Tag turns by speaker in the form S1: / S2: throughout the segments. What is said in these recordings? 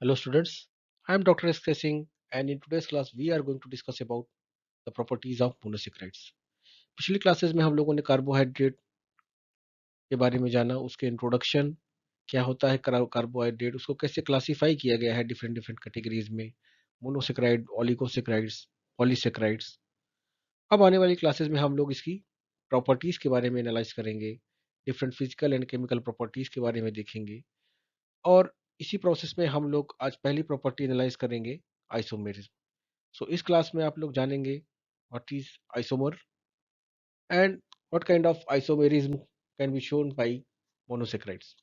S1: Hello students, I am Dr. S. K. Singh and in today's class we are going to discuss about the properties of monosaccharides. पिछली classes में हम लोगों ने carbohydrate के बारे में जाना, उसके इंट्रोडक्शन, क्या होता है कार्बोहाइड्रेट, उसको कैसे क्लासिफाई किया गया है डिफरेंट डिफरेंट कैटेगरीज में, मोनोसेक्राइड, ओलिगोसेक्राइड्स, पॉलीसेक्राइड्स। अब आने वाली क्लासेस में हम लोग इसकी प्रॉपर्टीज के बारे में एनालाइज करेंगे, different physical and chemical properties के बारे में देखेंगे और इसी प्रोसेस में हम लोग आज पहली प्रॉपर्टी एनालाइज करेंगे, आइसोमेरिज्म। So इस क्लास में आप लोग जानेंगे what is isomer and what kind of isomerism can be shown by monosaccharides.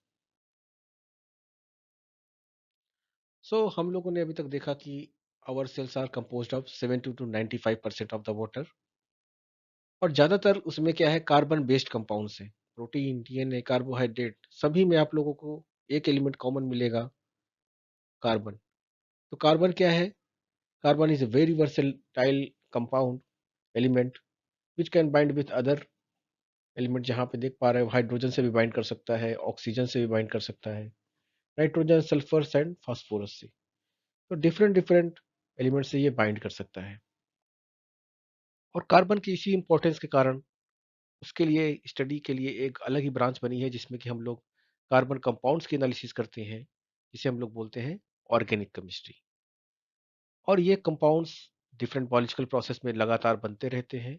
S1: So हम लोगों ने अभी तक देखा कि our cells are composed of 70 to 95% of the water और ज़्यादातर उसमें क्या है, कार्बन बेस्ड कंपाउंड्स हैं। प्रोटीन, डीएनए, कार्बोहाइड्रेट सभी में आप लोगों को एक एलिमेंट कॉमन मिलेगा, कार्बन। तो कार्बन क्या है? Carbon is a very versatile compound element which can bind with other element. जहाँ पे देख पा रहे हो, हाइड्रोजन से भी बाइंड कर सकता है, ऑक्सीजन से भी बाइंड कर सकता है, नाइट्रोजन, सल्फर एंड फास्फोरस से। तो डिफरेंट डिफरेंट एलिमेंट से ये बाइंड कर सकता है और कार्बन की इसी इंपॉर्टेंस के कारण उसके लिए स्टडी के लिए एक अलग ही ब्रांच बनी है जिसमें कि हम लोग कार्बन कंपाउंड्स की एनालिसिस करते हैं, जिसे हम लोग बोलते हैं ऑर्गेनिक केमिस्ट्री। और ये कंपाउंड्स डिफरेंट बायोलॉजिकल प्रोसेस में लगातार बनते रहते हैं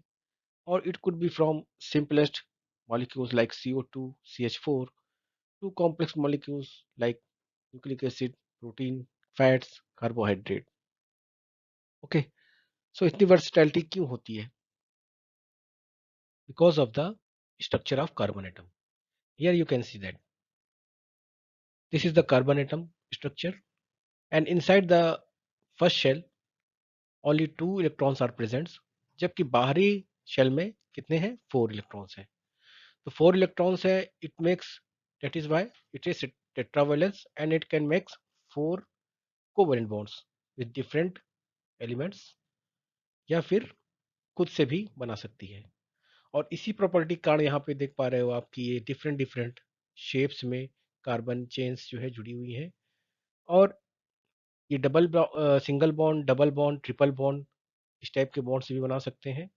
S1: और it could be from simplest molecules like CO2, CH4 to complex molecules like nucleic acid, protein, fats, carbohydrate. Okay, so इतनी वर्सटैलिटी क्यों होती है? Because of the structure of carbon atom. Here you can see that this is the carbon atom structure and inside the first shell only 2 electrons are present, जबकि बाहरी shell में कितने हैं? 4 electrons हैं। तो 4 इलेक्ट्रॉन्स है, it makes, that is why it is tetravalence and it can makes 4 covalent bonds with different elements, या फिर खुद से भी बना सकती है। और इसी प्रॉपर्टी के कारण यहाँ पे देख पा रहे हो आप कि ये डिफरेंट डिफरेंट शेप्स में कार्बन चेन्स जो है जुड़ी हुई हैं और ये single bond, double bond, triple bond, इस टाइप के बॉन्ड से भी बना सकते हैं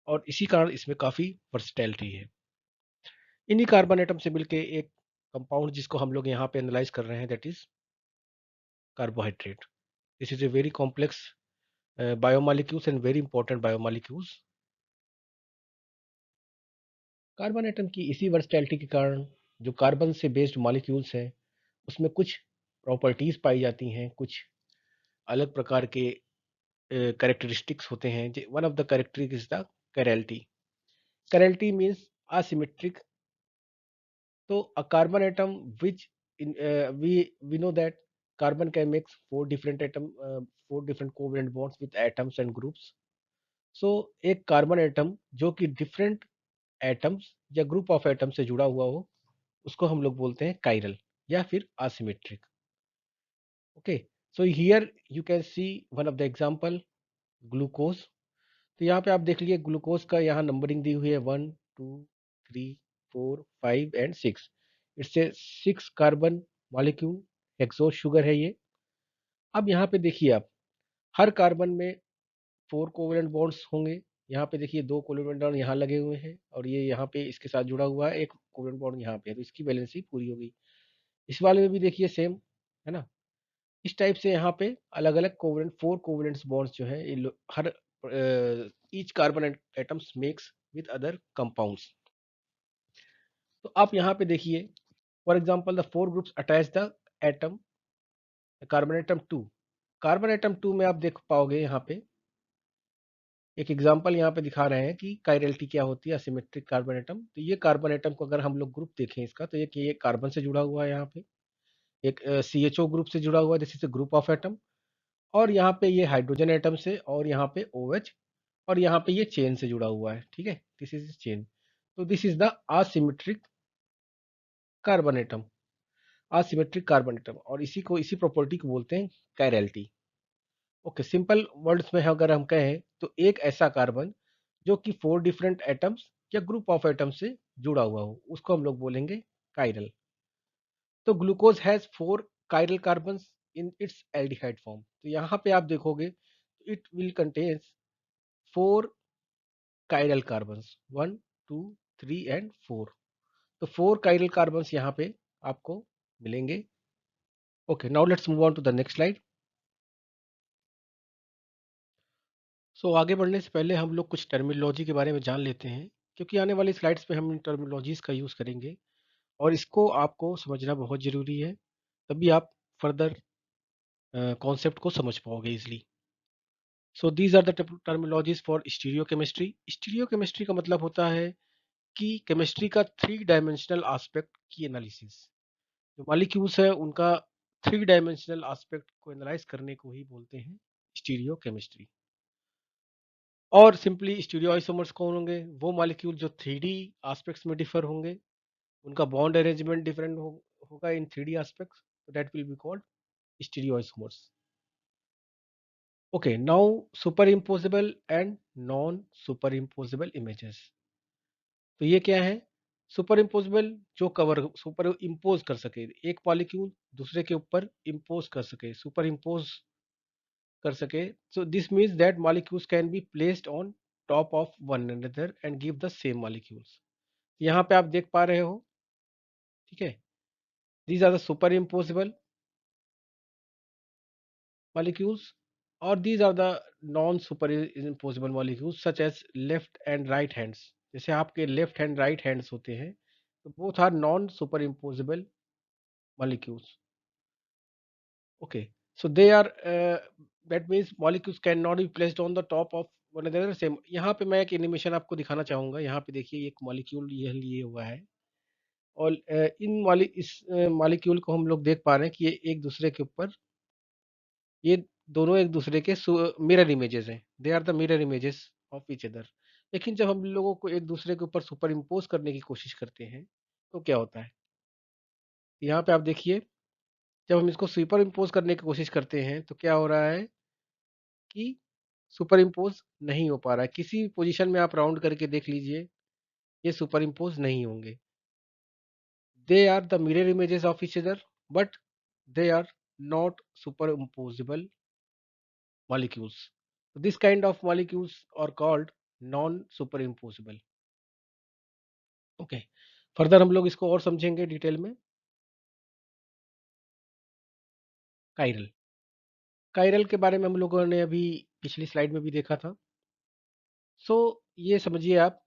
S1: और इसी कारण इसमें काफ़ी वर्सटैलिटी है। इन्हीं कार्बन एटम से मिलके एक कंपाउंड जिसको हम लोग यहाँ पे एनालाइज कर रहे हैं, that is carbohydrate. This is a very complex biomolecules and very important biomolecules. Carbon atom की इसी वर्सटैलिटी के कारण जो कार्बन से बेस्ड मॉलिक्यूल्स हैं उसमें कुछ प्रॉपर्टीज पाई जाती हैं, कुछ अलग प्रकार के कैरेक्टरिस्टिक्स होते हैं। One of the characteristic is the chirality. Chirality means asymmetric. तो a carbon atom which in we know that carbon can makes 4 different atom, 4 different covalent bonds with atoms and groups. So एक carbon atom जो कि different atoms या group of atom से जुड़ा हुआ हो, उसको हम लोग बोलते हैं काइरल या फिर asymmetric. Okay, so here you can C one of the example, glucose. तो यहाँ पे आप देख लीजिए ग्लूकोज का यहाँ नंबरिंग दी हुई है 1, 2, 3, 4, 5 and 6। It's a 6 carbon molecule, hexose sugar है ये। अब यहाँ पे देखिए आप, हर कार्बन में 4 कोवेलेंट बॉन्ड्स होंगे। यहाँ पे देखिए 2 कोवेलेंट बॉन्ड यहाँ लगे हुए हैं और ये यहाँ पे इसके साथ जुड़ा हुआ है, एक कोवेलेंट बॉन्ड यहाँ पे है, तो इसकी बैलेंसी पूरी हो गई। इस वाले में भी देखिए सेम, है ना? इस टाइप से यहाँ पे अलग अलग कोवेलेंट, 4 कोवेलेंट बॉन्ड्स जो है हर each carbon atoms makes with other compounds. तो आप यहाँ पे देखिए, for example the 4 groups attach the atom carbon atom 2। Carbon atom 2 में आप देख पाओगे यहाँ पे एक एग्जांपल यहाँ पे दिखा रहे हैं कि कायरलिटी क्या होती है, असिमेट्रिक कार्बन एटम। तो ये कार्बन एटम को अगर हम लोग ग्रुप देखें इसका, तो ये कार्बन से जुड़ा हुआ है, यहाँ पे एक CHO ग्रुप से जुड़ा हुआ है, this is a group of atom. और यहाँ पे ये हाइड्रोजन एटम से, और यहाँ पे OH, और यहाँ पे ये चेन से जुड़ा हुआ है। ठीक है, दिस इज चेन। तो this is the asymmetric carbon atom, asymmetric carbon atom, और इसी प्रॉपर्टी को बोलते हैं कायरलिटी। ओके, सिंपल वर्ड्स में अगर हम कहें तो एक ऐसा कार्बन जो कि 4 डिफरेंट एटम्स या ग्रुप ऑफ एटम्स से जुड़ा हुआ हो, उसको हम लोग बोलेंगे कायरल। तो glucose has 4 chiral carbon in its aldehyde form. तो यहाँ पे आप देखोगे it will contains 4 chiral carbons, 1 2 3 and 4. तो 4 chiral carbons यहाँ पे आपको मिलेंगे. Okay, now let's move on to the next slide. सो आगे बढ़ने से पहले हम लोग कुछ टर्मिनोलॉजी के बारे में जान लेते हैं, क्योंकि आने वाली स्लाइड्स पे हम इन टर्मिनोलॉजीज का यूज़ करेंगे और इसको आपको समझना बहुत ज़रूरी है, तभी आप फर्दर कॉन्सेप्ट को समझ पाओगे easily. So these are the terminologies for stereochemistry. Stereochemistry का मतलब होता है कि केमिस्ट्री का 3 डायमेंशनल एस्पेक्ट की एनालिसिस. जो मॉलिक्यूल्स है उनका 3 डायमेंशनल एस्पेक्ट को एनालाइज करने को ही बोलते हैं स्टीरियोकेमिस्ट्री. और सिंपली स्टीरियोआइसोमर्स कौन होंगे? वो मॉलिक्यूल जो 3D एस्पेक्ट्स में डिफर होंगे, उनका बॉन्ड अरेंजमेंट डिफरेंट होगा इन 3D aspects, so that will be called stereoisomers. Okay, now superimposable and non superimposable images. तो ये क्या है? सुपर इम्पोजिबल जो कवर सुपर इम्पोज कर सके, एक मॉलिक्यूल दूसरे के ऊपर इम्पोज कर सके, सुपर इम्पोज कर सके. So this means that molecules can be placed on top of one another and give the same molecules. यहाँ पे आप देख पा रहे हो, ठीक है, these are the super impossible molecules or these are the non superimposable molecules such as left and right hands. जैसे आपके लेफ्ट हैंड राइट हैंड्स होते हैं, तो both are non super impossible molecules. Okay, so they are that means molecules cannot be placed on the top of one another same. यहाँ पे मैं एक animation आपको दिखाना चाहूँगा. यहाँ पे देखिए एक मॉलिक्यूल ये लिए हुआ है और इस मॉलिक्यूल को हम लोग देख पा रहे हैं कि ये एक दूसरे के ऊपर, ये दोनों एक दूसरे के मिरर इमेजेस हैं. They are the mirror images of each other. लेकिन जब हम लोगों को एक दूसरे के ऊपर सुपर इम्पोज करने की कोशिश करते हैं तो क्या होता है? यहाँ पे आप देखिए, जब हम इसको सुपर इम्पोज करने की कोशिश करते हैं तो क्या हो रहा है कि सुपर इम्पोज नहीं हो पा रहा है. किसी पोजीशन में आप राउंड करके देख लीजिए, ये सुपर इम्पोज नहीं होंगे. They are the mirror images of each other but they are not super impossible molecules. So this kind of molecules are called non-superimposable. Okay. Further हम लोग इसको और समझेंगे डिटेल में. काइरल. काइरल के बारे में हम लोगों ने अभी पिछली स्लाइड में भी देखा था. सो ये समझिए आप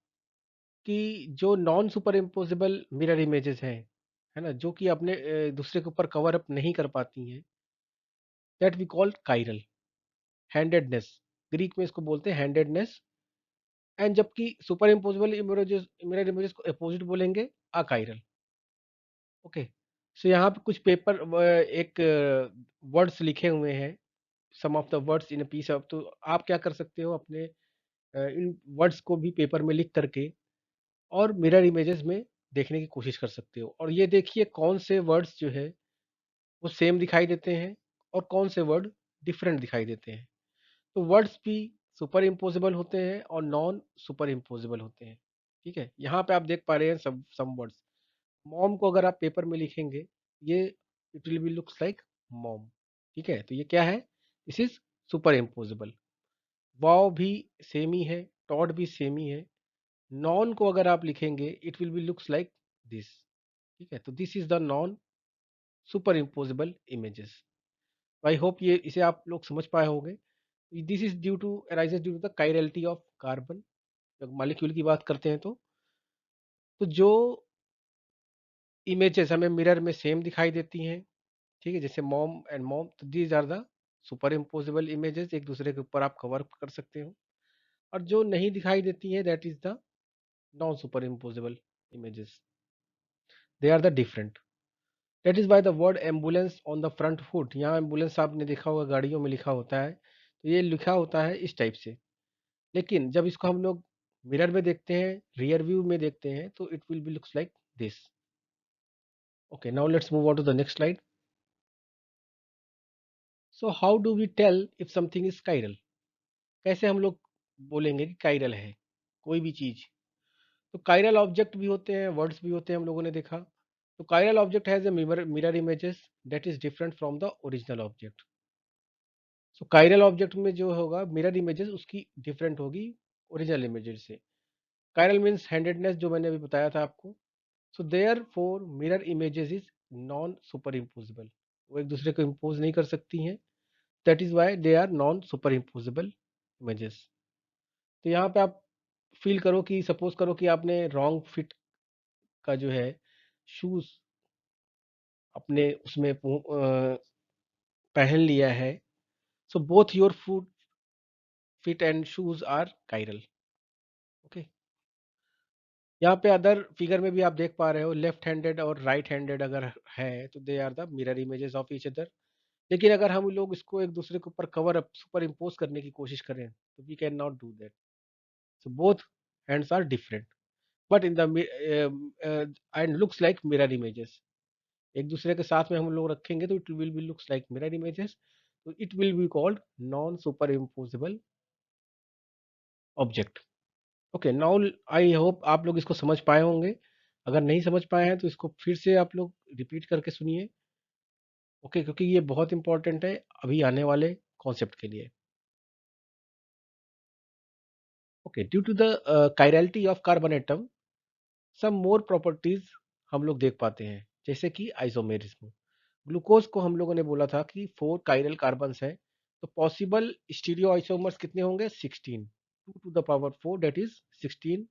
S1: कि जो non super impossible mirror images हैं, है ना, जो कि अपने दूसरे के ऊपर कवर अप नहीं कर पाती हैं, that we call chiral. Handedness, Greek में इसको बोलते हैं हैंडेडनेस. एंड जबकि super imposable images, mirror images को अपोजिट बोलेंगे अकाइरल. ओके. सो यहाँ पे कुछ पेपर एक वर्ड्स लिखे हुए हैं, some of the words in piece of. तो आप क्या कर सकते हो, अपने इन वर्ड्स को भी पेपर में लिख करके और मिरर इमेजेस में देखने की कोशिश कर सकते हो. और ये देखिए कौन से वर्ड्स जो है वो सेम दिखाई देते हैं और कौन से वर्ड डिफरेंट दिखाई देते हैं. तो वर्ड्स भी सुपर इम्पोजिबल होते हैं और नॉन सुपर इम्पोजिबल होते हैं. ठीक है, यहाँ पे आप देख पा रहे हैं सब सम वर्ड्स. मॉम को अगर आप पेपर में लिखेंगे, ये it will be looks like mom. ठीक है, तो ये क्या है? This is super impossible. वाव भी सेम ही है, टॉड भी सेम ही है. नॉन को अगर आप लिखेंगे it will be looks like this. ठीक है, तो this is the non super imposable images. I hope ये इसे आप लोग समझ पाए होंगे. This is due to arises due to the chirality of carbon. जब मॉलिक्यूल की बात करते हैं तो जो इमेजेस हमें मिरर में सेम दिखाई देती हैं, ठीक है, जैसे मॉम एंड मॉम, तो these are the super imposable images, एक दूसरे के ऊपर आप कवर कर सकते हो. और जो नहीं दिखाई देती है that is the non super imposable images. They are the different. That is by the word ambulance on the front foot. यहाँ एम्बुलेंस आपने देखा होगा, गाड़ियों में लिखा होता है, तो ये लिखा होता है इस टाइप से. लेकिन जब इसको हम लोग मिरर में देखते हैं, रियर व्यू में देखते हैं, तो it will be looks like this. Okay, now let's move on to the next slide. So how do we tell if something is chiral? कैसे हम लोग बोलेंगे कि काइरल है कोई भी चीज? तो काइरल ऑब्जेक्ट भी होते हैं, वर्ड्स भी होते हैं, हम लोगों ने देखा. तो So chiral object has a mirror images that is different from the original object. So chiral object में जो होगा मिरर इमेजेस उसकी डिफरेंट होगी ओरिजिनल इमेजेस से. Chiral मीन्स हैंडेडनेस जो मैंने अभी बताया था आपको. So therefore mirror images is non super imposable. वो एक दूसरे को इम्पोज नहीं कर सकती हैं. That is why they are non super imposable images. तो यहाँ पे आप फील करो कि सपोज करो कि आपने रॉन्ग फिट का जो है शूज अपने उसमें पहन लिया है. So both your foot fit and shoes are chiral. Okay. यहाँ पे अदर फिगर में भी आप देख पा रहे हो लेफ्ट हैंडेड और राइट हैंडेड अगर है तो they are the mirror images of each other. लेकिन अगर हम लोग इसको एक दूसरे के ऊपर कवर अप सुपर इम्पोज करने की कोशिश करें तो we can not do that. So both hands are different but in the end looks like mirror images. एक दूसरे के साथ में हम लोग रखेंगे तो it will be looks like mirror images. तो it will be called non super imposable object. Okay. Now I hope आप लोग इसको समझ पाए होंगे. अगर नहीं समझ पाए हैं तो इसको फिर से आप लोग रिपीट करके सुनिए. ओके. क्योंकि ये बहुत इंपॉर्टेंट है अभी आने वाले कॉन्सेप्ट के लिए. Okay. Due to the chirality of carbon atom some more properties हम लोग देख पाते हैं जैसे कि आइसोमेरिज्म. ग्लूकोज को हम लोगों ने बोला था कि 4 कायरल कार्बन्स हैं. तो पॉसिबल स्टीरियो आइसोमर्स कितने होंगे? 16. 2 to the power 4 that is 16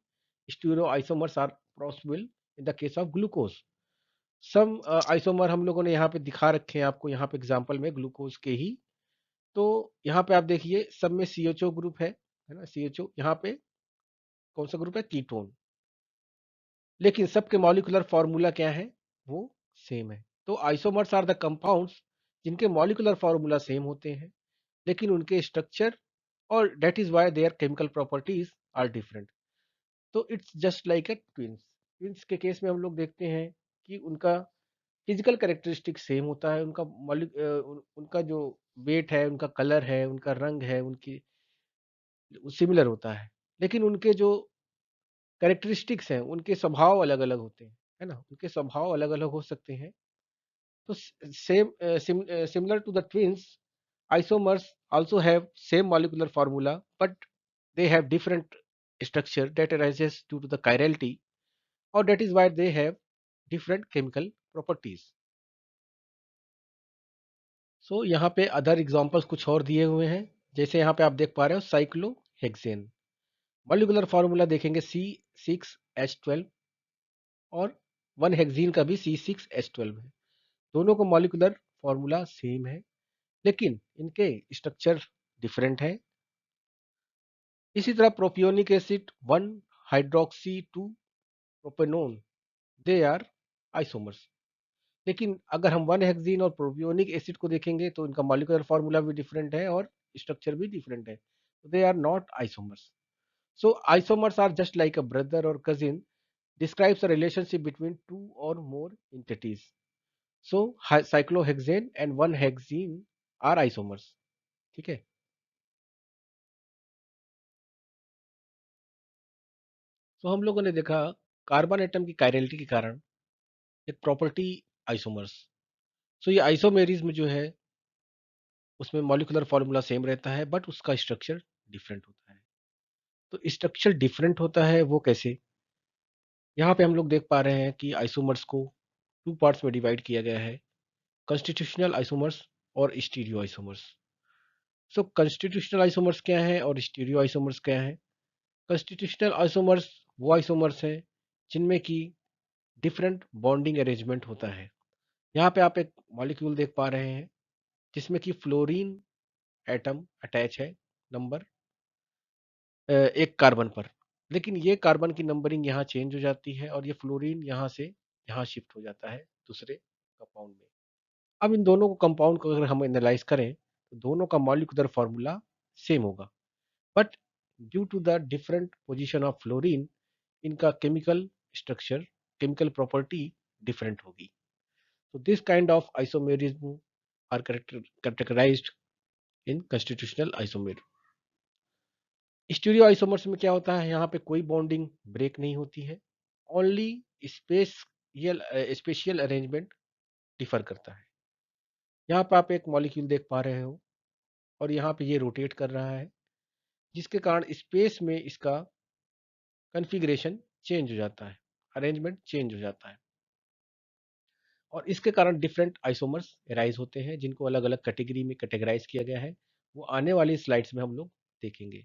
S1: stereo isomers are possible in the case of glucose. Some isomer हम लोगों ने यहाँ पे दिखा रखे हैं आपको यहाँ पे एग्जांपल में ग्लूकोज के ही. तो यहाँ पे आप देखिए सब में CHO ग्रुप है ना. CHO यहाँ पे कौन सा ग्रुप है? कीटोन. लेकिन सबके मॉलिक्यूलर फॉर्मूला क्या है? वो सेम है. तो आइसोमर्स आर द कंपाउंड्स जिनके मॉलिक्यूलर फॉर्मूला सेम होते हैं लेकिन उनके स्ट्रक्चर और that is why their chemical properties are different. तो it's just like a twins. Twins के केस में हम लोग देखते हैं कि उनका फिजिकल कैरेक्टरिस्टिक सेम होता है. उनका जो वेट है, उनका कलर है, उनका रंग है, उनकी सिमिलर होता है. लेकिन उनके जो कैरेक्टरिस्टिक्स हैं, उनके स्वभाव अलग अलग होते हैं, है ना. उनके स्वभाव अलग अलग हो सकते हैं. तो same similar to the twins isomers also have same molecular formula but they have different structure that arises due to the chirality or that is why they have different chemical properties. So यहाँ पे other examples कुछ और दिए हुए हैं. जैसे यहाँ पे आप देख पा रहे हो साइक्लोहेक्सेन. मॉलिक्यूलर फार्मूला देखेंगे C6H12 और 1 हेक्सीन का भी C6H12 है. दोनों को मॉलिक्यूलर फार्मूला सेम है लेकिन इनके स्ट्रक्चर डिफरेंट है. इसी तरह propionic acid 1 hydroxy 2 propanone they are isomers. लेकिन अगर हम 1 हेक्सीन और प्रोपियोनिक एसिड को देखेंगे तो इनका मॉलिक्यूलर फार्मूला भी डिफरेंट है और स्ट्रक्चर भी डिफरेंट है. They are not isomers. So isomers are just like a brother और cousin describes a relationship between two or more entities. So cyclohexane and 1 hexene are isomers. ठीक है. तो हम लोगों ने देखा कार्बन एटम की कायरलिटी के कारण एक प्रॉपर्टी आइसोमर्स. सो ये आइसोमेरिज्म जो है उसमें मॉलिक्यूलर फॉर्मूला सेम रहता है बट उसका स्ट्रक्चर डिफरेंट होता है. तो स्ट्रक्चर डिफरेंट होता है वो कैसे? यहाँ पे हम लोग देख पा रहे हैं कि आइसोमर्स को 2 पार्ट्स में डिवाइड किया गया है. कॉन्स्टिट्यूशनल आइसोमर्स और स्टीरियो आइसोमर्स. सो कॉन्स्टिट्यूशनल आइसोमर्स क्या है और स्टीरियो आइसोमर्स क्या है? कॉन्स्टिट्यूशनल आइसोमर्स वो आइसोमर्स हैं जिनमें की डिफरेंट बॉन्डिंग अरेंजमेंट होता है. यहाँ पे आप एक मॉलिक्यूल देख पा रहे हैं जिसमें कि फ्लोरीन एटम अटैच है नंबर एक कार्बन पर. लेकिन ये कार्बन की नंबरिंग यहाँ चेंज हो जाती है और ये फ्लोरीन यहाँ से यहाँ शिफ्ट हो जाता है दूसरे कंपाउंड में. अब इन दोनों को कंपाउंड को अगर हम एनालाइज करें तो दोनों का मॉलिक्यूलर फार्मूला सेम होगा but due to the different position of fluorine इनका chemical structure chemical property different होगी. तो this kind of isomerism are categorized in constitutional isomer. Stereo isomers में क्या होता है? यहाँ पे कोई बॉन्डिंग ब्रेक नहीं होती है. ओनली स्पेस ये स्पेशियल अरेंजमेंट डिफर करता है। यहाँ पे आप एक मॉलिक्यूल देख पा रहे हो और यहाँ पे ये रोटेट कर रहा है, जिसके कारण स्पेस में इसका कॉन्फ़िगरेशन चेंज हो जाता है, अरेंजमेंट चेंज हो जाता है और इसके कारण डिफरेंट आइसोमर्स एराइज होते हैं, जिनको अलग अलग कैटेगरी में कैटेगराइज किया गया है। वो आने वाली स्लाइड्स में हम लोग देखेंगे।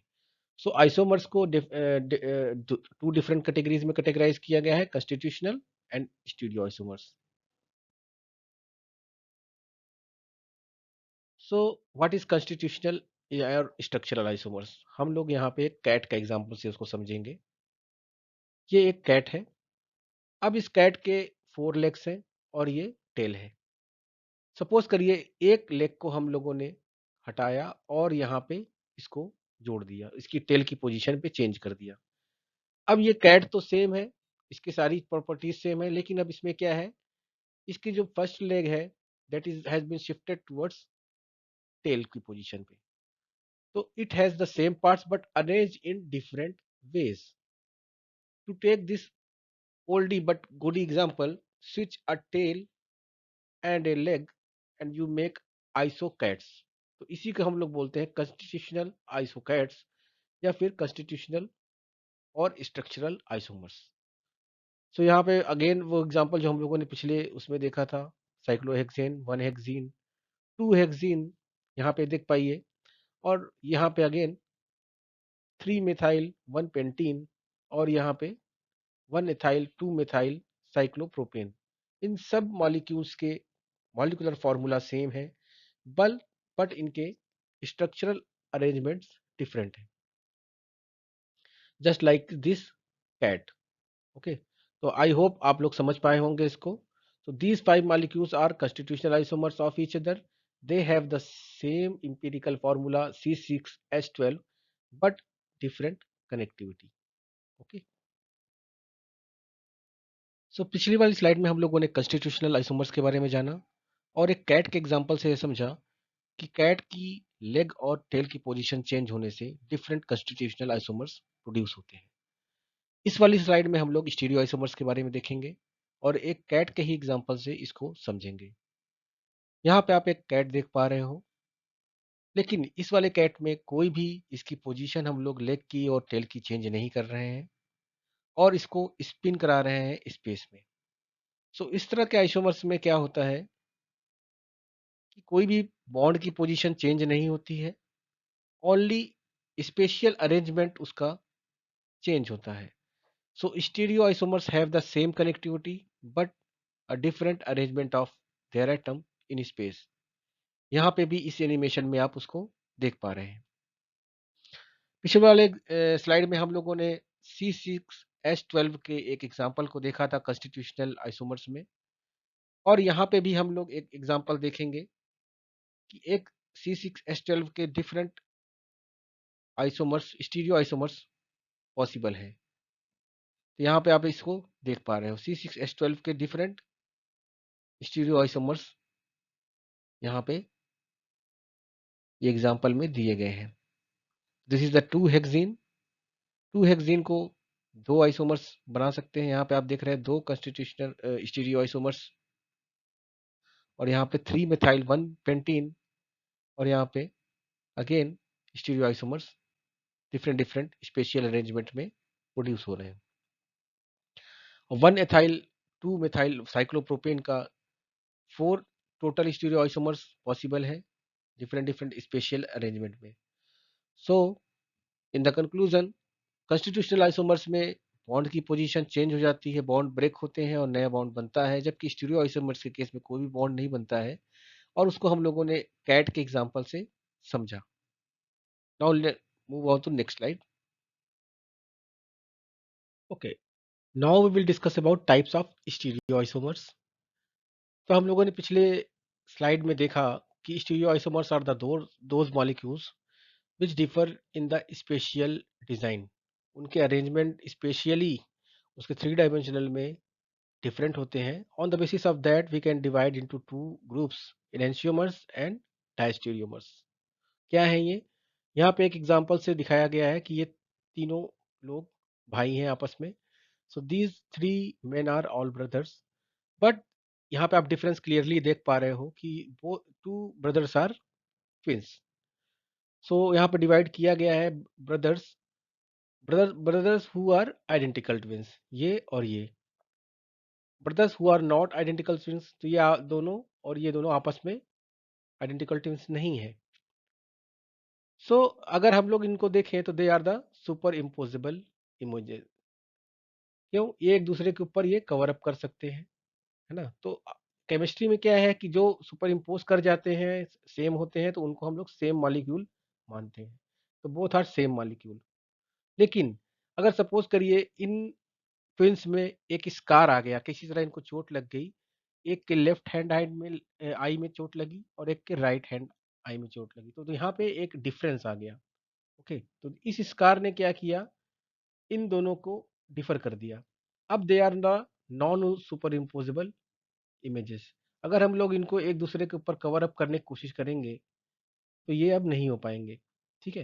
S1: सो आइसोमर्स को टू डिफरेंट कैटेगरीज में कैटेगराइज किया गया है, constitutional and stereo isomers. So what is constitutional और स्ट्रक्चरल आइसोमर्स? हम लोग यहाँ पे कैट का एग्जांपल से उसको समझेंगे। ये एक कैट है। अब इस कैट के 4 लेग्स हैं और ये टेल है। सपोज करिए एक लेग को हम लोगों ने हटाया और यहाँ पे इसको जोड़ दिया, इसकी टेल की पोजीशन पे चेंज कर दिया। अब ये कैट तो सेम है, इसकी सारी प्रॉपर्टीज सेम है, लेकिन अब इसमें क्या है, इसकी जो फर्स्ट लेग है that is has been shifted towards tail की पोजीशन पे। तो it has the same parts but arrange in different ways. To take this oldie but goodie example, switch a tail and a leg and you make isocats. तो इसी को हम लोग बोलते हैं कंस्टिट्यूशनल आइसोकैट्स या फिर कंस्टिट्यूशनल और स्ट्रक्चरल आइसोमर्स। सो यहाँ पे अगेन वो एग्जांपल जो हम लोगों ने पिछले उसमें देखा था, साइक्लोहेक्सेन, 1 हेक्सीन, 2 हेक्सीन यहाँ पे देख पाइए, और यहाँ पे अगेन 3 मेथाइल 1 पेंटीन, और यहाँ पे 1 एथाइल 2 मेथाइल साइक्लोप्रोपेन। इन सब मॉलिक्यूल्स के मॉलिक्यूलर फॉर्मूला सेम है, बल बट इनके स्ट्रक्चरल अरेंजमेंट्स डिफरेंट है, just like this cat. Okay, तो आई होप आप लोग समझ पाए होंगे इसको। तो these 5 molecules are constitutional isomers of each other. They have the same empirical formula C6H12 but different connectivity. Okay, so पिछली वाली स्लाइड में हम लोगों ने कंस्टिट्यूशनल आइसोमर्स के बारे में जाना और एक कैट के एग्जांपल से ये समझा कि कैट की लेग और टेल की पोजीशन चेंज होने से डिफरेंट कंस्टिट्यूशनल आइसोमर्स प्रोड्यूस होते हैं। इस वाली स्लाइड में हम लोग स्टीरियो आइसोमर्स के बारे में देखेंगे और एक कैट के ही एग्जांपल से इसको समझेंगे। यहाँ पे आप एक कैट देख पा रहे हो, लेकिन इस वाले कैट में कोई भी इसकी पोजीशन हम लोग लेग की और टेल की चेंज नहीं कर रहे हैं और इसको स्पिन करा रहे हैं स्पेस में। सो इस तरह के आइसोमर्स में क्या होता है कि कोई भी बॉन्ड की पोजीशन चेंज नहीं होती है, ओनली स्पेशियल अरेंजमेंट उसका चेंज होता है। So stereo isomers have the same connectivity but a different arrangement of their atom in space. यहाँ पे भी इस एनिमेशन में आप उसको देख पा रहे हैं। पिछले वाले स्लाइड में हम लोगों ने C6H12 के एक एग्जांपल को देखा था कंस्टिट्यूशनल आइसोमर्स में, और यहाँ पे भी हम लोग एक एग्जांपल देखेंगे कि एक C6H12 के different isomers, stereo isomers possible है। तो यहाँ पे आप इसको देख पा रहे हो, C6H12 के डिफरेंट स्टीरियो आइसोमर्स यहाँ पे ये एग्जांपल में दिए गए हैं। This is the 2 hexene. 2 hexene को 2 आइसोमर्स बना सकते हैं। यहाँ पे आप देख रहे हैं 2 कंस्टिट्यूशनल स्टीरियो आइसोमर्स, और यहाँ पे 3 मेथाइल 1 पेंटीन, और यहाँ पे again stereo isomers different different spatial arrangement में प्रोड्यूस हो रहे हैं। 1 एथाइल 2 मेथाइल साइक्लोप्रोपेन का 4 टोटल स्टीरियो आइसोमर्स पॉसिबल है डिफरेंट डिफरेंट स्पेशियल अरेंजमेंट में। So in the conclusion, constitutional isomers में बॉन्ड की पोजीशन चेंज हो जाती है, बॉन्ड ब्रेक होते हैं और नया बॉन्ड बनता है, जबकि स्टीरियो आइसोमर्स के केस में कोई भी बॉन्ड नहीं बनता है, और उसको हम लोगों ने कैट के एग्जांपल से समझा। Now let move on to next slide. Okay, now we will discuss about types of stereo isomers. तो हम लोगों ने पिछले स्लाइड में देखा कि stereo isomers are the those molecules which differ in the spatial design. उनके अरेंजमेंट स्पेशली उसके 3 डायमेंशनल में डिफरेंट होते हैं। On the basis of that we can divide into 2 groups, enantiomers and diastereomers. क्या है ये? यहाँ पे एक एग्जांपल से दिखाया गया है कि ये तीनों लोग भाई हैं आपस में। So these 3 men are all brothers. But यहाँ पे आप डिफरेंस क्लियरली देख पा रहे हो कि वो two brothers are twins. So यहाँ पे डिवाइड किया गया है brothers, brothers who are identical twins, ये और ये। Brothers who are not identical twins, तो ये दोनों और ये दोनों आपस में आइडेंटिकल ट्विंस नहीं है। सो अगर हम लोग इनको देखें तो they are the super imposable images. क्यों? ये एक दूसरे के ऊपर ये कवर अप कर सकते हैं, है ना? तो केमिस्ट्री में क्या है कि जो सुपर इम्पोज कर जाते हैं, सेम होते हैं, तो उनको हम लोग सेम मॉलिक्यूल मानते हैं। तो बोथ आर सेम मॉलिक्यूल। लेकिन अगर सपोज करिए इन ट्विंस में एक स्कार आ गया, किसी तरह इनको चोट लग गई, एक के लेफ्ट हैंड आइड में आई में चोट लगी और एक के राइट हैंड आई में चोट लगी, तो यहाँ पे एक डिफरेंस आ गया। ओके, तो इस स्कार ने क्या किया, इन दोनों को डिफर कर दिया। अब they are the non super imposable images. अगर हम लोग इनको एक दूसरे के ऊपर कवर अप करने की कोशिश करेंगे तो ये अब नहीं हो पाएंगे। ठीक है,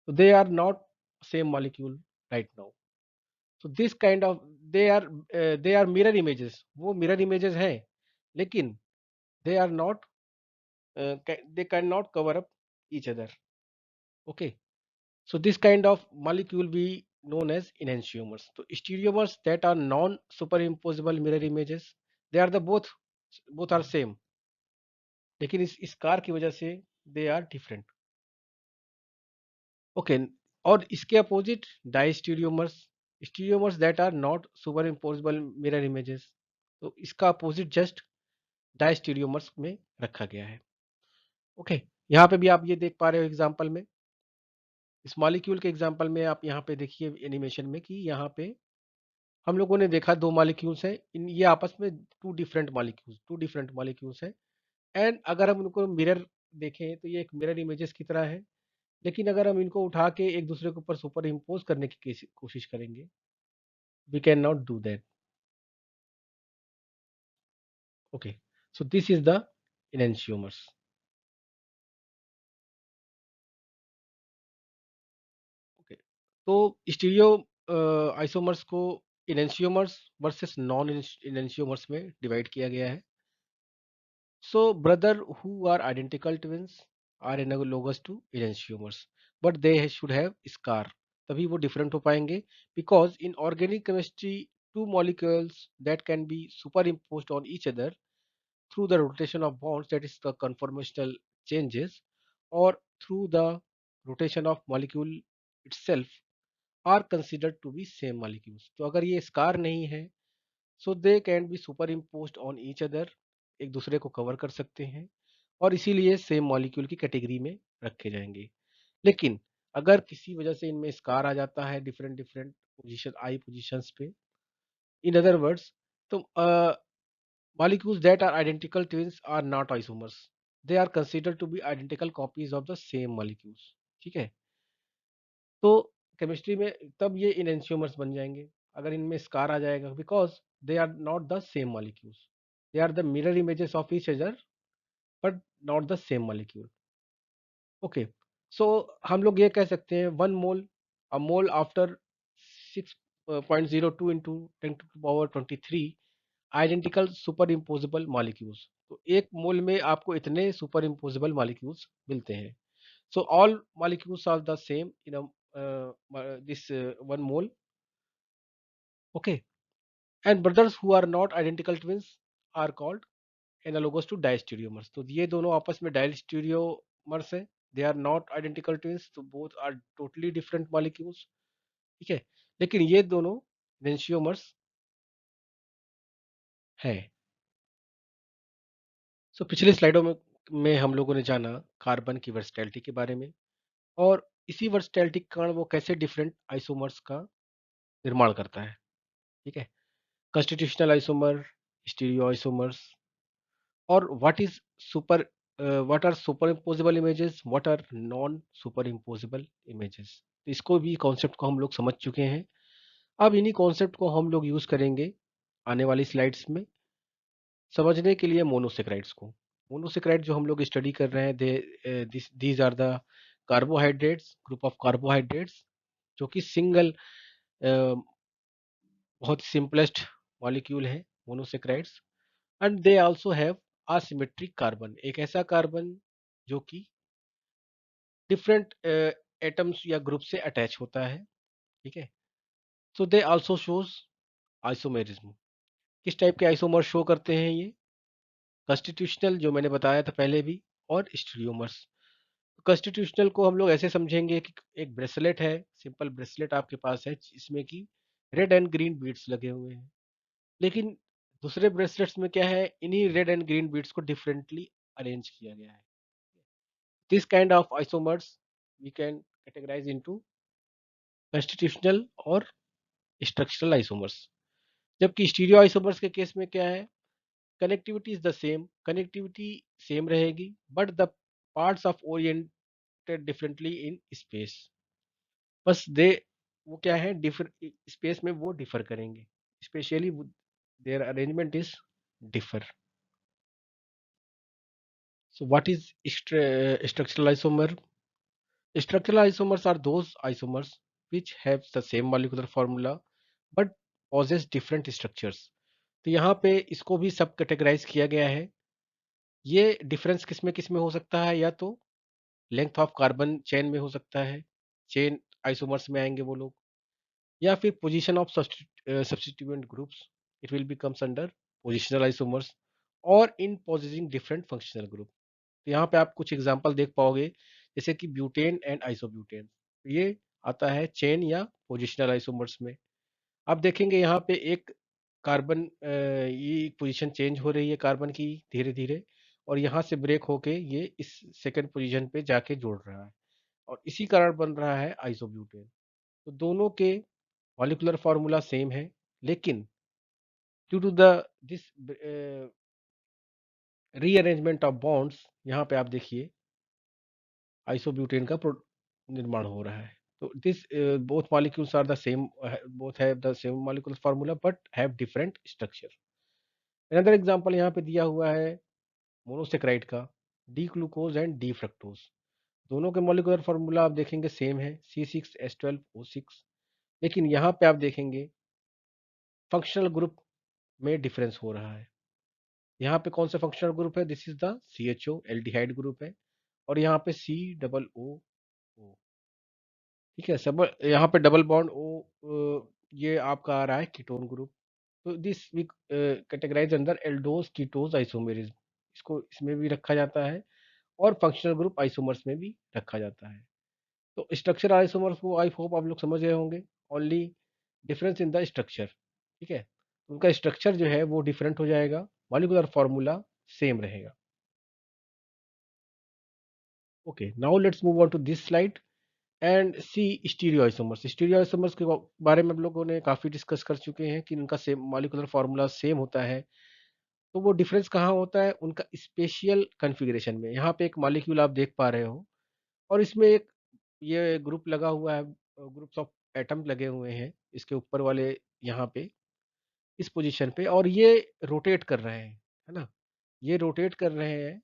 S1: तो they are not same molecule right now. तो this kind of they are mirror images, वो मिरर इमेजेस हैं, लेकिन they are not, they can not cover up each other. Okay, so this kind of molecule we known as enantiomers. So stereomers that are non superimposable mirror images, they are the both are same, लेकिन इस car की वजह से they are different. Okay, और इसके opposite diastereomers, stereomers that are not super impossible mirror images. तो इसका opposite just डाइस्टीरियोमर्स में रखा गया है। ओके, यहाँ पे भी आप ये देख पा रहे हो एग्जांपल में, इस मॉलिक्यूल के एग्जांपल में आप यहाँ पे देखिए एनिमेशन में कि यहाँ पे हम लोगों ने देखा दो मॉलिक्यूल्स हैं, इन ये आपस में टू डिफरेंट मॉलिक्यूल्स हैं। एंड अगर हम उनको मिरर देखें तो ये एक मिरर इमेजेस की तरह है, लेकिन अगर हम इनको उठा के एक दूसरे के ऊपर सुपर इम्पोज करने की कोशिश करेंगे, we can not do that. Okay, so this is the enantiomers। Okay, तो स्टीरियो आइसोमर्स को enantiomers वर्सेस नॉन enantiomers में डिवाइड किया गया है। So brother who are identical twins are analogous to enantiomers, but they should have scar. तभी वो different हो पाएंगे, because in organic chemistry two molecules that can be superimposed on each other through the rotation of bonds, that is the conformational changes, or through the rotation of molecule itself, are considered to be same molecules. तो अगर ये scar नहीं है, so they can be superimposed on each other, एक दूसरे को cover कर सकते हैं और इसीलिए सेम मॉलिक्यूल की कैटेगरी में रखे जाएंगे। लेकिन अगर किसी वजह से इनमें स्कार आ जाता है डिफरेंट डिफरेंट पोजीशन, आई पोजीशंस पे, इन अदर वर्ड्स, तो molecules that are identical twins are not isomers, they are considered to be identical copies of the same molecules. ठीक है, तो केमिस्ट्री में तब ये इनएंशियोमर्स बन जाएंगे अगर इनमें स्कार आ जाएगा, because they are not the same molecules, they are the mirror images of each other but not the same molecule. Okay, so हम लोग ये कह सकते हैं one mole, a mole after 6.02 into 10⁻23 identical super impossible molecules. तो एक मोल में आपको इतने सुपर इम्पोजिबल मॉलिक्यूल्स मिलते हैं। So all molecules are the same in this one mole. Okay, and brothers who are not identical twins are called analogous to diastereomers. तो ये दोनों आपस में डायस्टीरियोमर्स हैं, they are not identical twins, तो both are totally different molecules. ठीक है, लेकिन ये दोनों डेंसियोमर्स हैं। सो पिछले स्लाइडों में हम लोगों ने जाना कार्बन की वर्सटैलिटी के बारे में, और इसी वर्सटैलिटी के कारण वो कैसे डिफरेंट आइसोमर्स का निर्माण करता है। ठीक है, कंस्टिट्यूशनल आइसोमर, स्टीरियो आइसोमर्स, और what are super imposable images, what are non super imposable images. तो इसको भी कॉन्सेप्ट को हम लोग समझ चुके हैं। अब इन्हीं कॉन्सेप्ट को हम लोग यूज करेंगे आने वाली स्लाइड्स में समझने के लिए मोनोसेक्राइड्स को। मोनोसेक्राइड जो हम लोग स्टडी कर रहे हैं, these are the carbohydrates, group of carbohydrates जो कि सिंगल, बहुत सिंपलेस्ट मॉलिक्यूल है monosaccharides. And they also have asymmetric carbon, एक ऐसा कार्बन जो कि डिफरेंट एटम्स या ग्रुप से अटैच होता है, ठीक है। So they also shows isomerism. किस टाइप के आइसोमर शो करते हैं ये? कॉन्स्टिट्यूशनल, जो मैंने बताया था पहले भी, और स्टीरियोमर्स। कॉन्स्टिट्यूशनल को हम लोग ऐसे समझेंगे कि एक ब्रेसलेट है, सिंपल ब्रेसलेट आपके पास है, जिसमें कि रेड एंड ग्रीन बीड्स लगे हुए हैं। लेकिन दूसरे ब्रेसलेट्स में क्या है, इन्हीं रेड एंड ग्रीन बीड्स को डिफरेंटली अरेंज किया गया है। This kind of isomers we can categorize into constitutional और स्ट्रक्चरल आइसोमर्स। जबकि स्टीरियो आइसोमर्स के केस में क्या है, connectivity is the same, connectivity same रहेगी, but the parts of oriented differently in space. बस दे वो क्या है, डिफर स्पेस में वो डिफर करेंगे, specially their arrangement is differ. So what is structural isomer? Structural isomers are those isomers which have the same molecular formula but possess different structures. तो यहाँ पे इसको भी सब कैटेगराइज किया गया है। ये डिफरेंस किस में हो सकता है, या तो लेंथ ऑफ कार्बन चेन में हो सकता है, चेन आइसोमर्स में आएंगे वो लोग, या फिर position of substituent groups, it will B comes under positional isomers, और इन पोजेसिंग डिफरेंट फंक्शनल ग्रुप। तो यहाँ पे आप कुछ एग्जांपल देख पाओगे, जैसे कि ब्यूटेन एंड आइसोब्यूटेन, ये आता है चेन या पोजिशनल आइसोमर्स में। आप देखेंगे यहाँ पे एक कार्बन, ये पोजीशन चेंज हो रही है कार्बन की धीरे धीरे, और यहाँ से ब्रेक होके ये इस सेकंड पोजीशन पे जाके जुड़ रहा है, और इसी कारण बन रहा है आइसोब्यूटेन। तो दोनों के मॉलिक्यूलर फार्मूला सेम है, लेकिन due to the this rearrangement of bonds, यहाँ पे आप देखिए आइसोब्यूटेन का निर्माण हो रहा है। तो this both molecules are the same, both have the same molecular formula but have different structure. Another example यहाँ पे दिया हुआ है मोनोसेक्राइड का, D glucose and D fructose. दोनों के मॉलिक्यूलर फार्मूला आप देखेंगे सेम है, C6H12O6, लेकिन यहाँ पे आप देखेंगे फंक्शनल ग्रुप में डिफरेंस हो रहा है। यहाँ पे कौन सा फंक्शनल ग्रुप है, this is the CHO aldehyde group है, और यहाँ पे COO, ठीक है सब। यहाँ पे डबल बॉन्ड ओ, ये आपका आ रहा है कीटोन ग्रुप। तो this we categorize under aldose ketose isomerism, इसको इसमें भी रखा जाता है, और फंक्शनल ग्रुप आइसोमर्स में भी रखा जाता है। तो स्ट्रक्चर आइसोमर्स को आई होप आप लोग समझ रहे होंगे, only difference in the structure, ठीक है। उनका स्ट्रक्चर जो है वो डिफरेंट हो जाएगा, मॉलिक्यूलर फार्मूला सेम रहेगा। Okay, now let's move on to this slide and see stereoisomers. Stereoisomers के बारे में हम लोगों ने काफ़ी डिस्कस कर चुके हैं कि उनका सेम मॉलिक्यूलर फार्मूला सेम होता है। तो वो डिफरेंस कहाँ होता है, उनका स्पेशियल कॉन्फ़िगरेशन में। यहाँ पे एक मॉलिक्यूल आप देख पा रहे हो, और इसमें एक ये ग्रुप लगा हुआ है, ग्रुप्स ऑफ एटम लगे हुए हैं इसके ऊपर वाले, यहाँ पे इस पोजीशन पे, और ये रोटेट कर रहे हैं, है ना, ये रोटेट कर रहे हैं।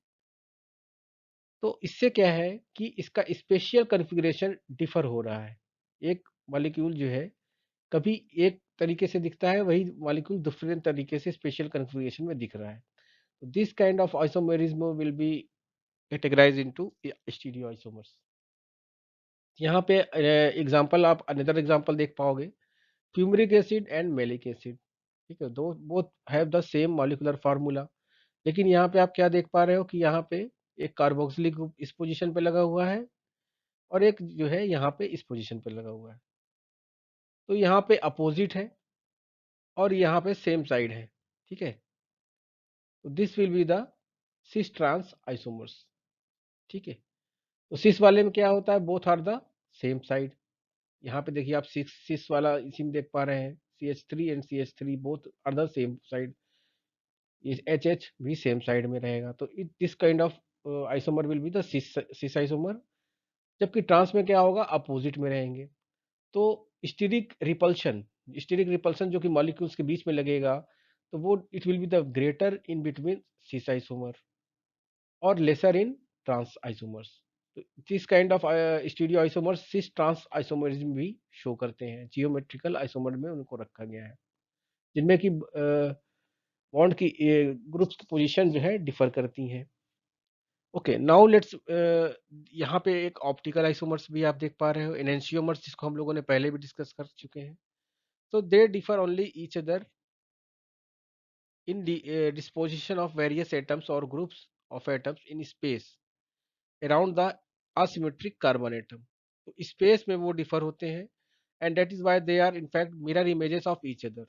S1: तो इससे क्या है कि इसका स्पेशियल कॉन्फ़िगरेशन डिफर हो रहा है। एक मॉलिक्यूल जो है कभी एक तरीके से दिखता है, वही मॉलिक्यूल दूसरे तरीके से स्पेशल कॉन्फ़िगरेशन में दिख रहा है। तो this kind of isomerism will be categorised into stereoisomers. यहाँ पे एग्जांपल, आप अनदर एग्जांपल देख पाओगे, fumaric acid and malic acid, ठीक है, दो both have the same molecular formula. लेकिन यहाँ पे आप क्या देख पा रहे हो कि यहाँ पे एक कार्बोक्सिलिक ग्रुप इस पोजीशन पे लगा हुआ है, और एक जो है यहाँ पे इस पोजीशन पे लगा हुआ है। तो यहाँ पे अपोजिट है, और यहाँ पे सेम साइड है, ठीक है। तो this will be the cis trans isomers, ठीक है। तो सिस वाले में क्या होता है, both are the same side. यहाँ पे देखिए आप सिस सिस वाला इसी में देख पा रहे हैं, CH3 and CH3 both are the same side, HH भी सेम साइड में रहेगा। तो it this kind of isomer will be the cis cis isomer. जबकि ट्रांस में क्या होगा, अपोजिट में रहेंगे। तो स्टीरिक रिपल्शन जो कि मॉलिक्यूल्स के बीच में लगेगा, तो वो it will be the greater in between cis isomer और लेसर इन ट्रांस आइसोमर्स। तो this kind of stereo isomers cis trans isomerism भी शो करते हैं, जियोमेट्रिकल आइसोमर में उनको रखा गया है, जिनमें कि बॉन्ड की ग्रुप्स की पोजीशन जो है डिफर करती हैं। ओके, नाउ लेट्स यहाँ पे एक ऑप्टिकल आइसोमर्स भी आप देख पा रहे हो, एनेंशियोमर्स जिसको हम लोगों ने पहले भी डिस्कस कर चुके हैं। So they differ only each other in the disposition of various atoms or groups of atoms in space around the asymmetric carbon atom. तो स्पेस में वो डिफर होते हैं and that is why they are in fact mirror images of each other.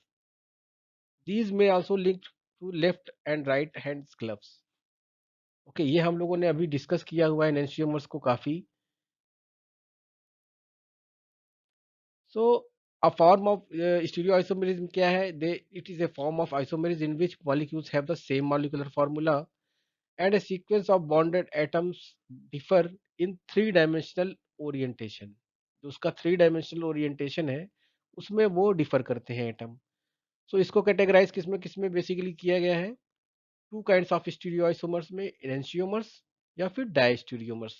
S1: These may also link to left and right hands gloves. Okay, ये हम लोगों ने अभी डिस्कस किया हुआ है एनेंशियोमर्स को काफी। सो अ फॉर्म ऑफ स्टीरियोआइसोमेरिज्म क्या है? They it is a form of isomerism in which molecules have the same molecular formula and a sequence of bonded atoms differ in three dimensional orientation. जो उसका three dimensional orientation है उसमें वो differ करते हैं atom. सो इसको categorise किसमें किसमें बेसिकली किया गया है? टू काइंड्स ऑफ स्टीरियोआइसोमर्स में, एनेंशियोमर्स या फिर diastereomers.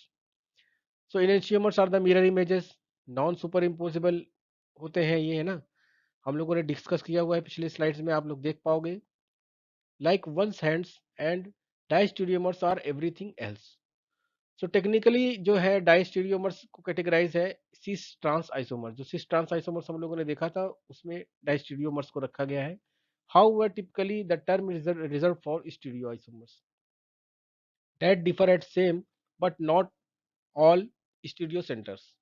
S1: So enantiomers are the mirror images, non super imposable होते हैं ये, है ना? हम लोगों ने डिस्कस किया हुआ है पिछले स्लाइड्स में, आप लोग देख पाओगे। Like one's hands and diastereomers are everything else. So technically जो है डायस्टीरियोमर्स को कैटेगराइज है सिस ट्रांस आइसोमर। जो सिस ट्रांस आइसोमर्स हम लोगों ने देखा था उसमें डायस्टीरियोमर्स को रखा गया है। How typically the term is reserve for stereo isomers that differ at same but not all stereo centres.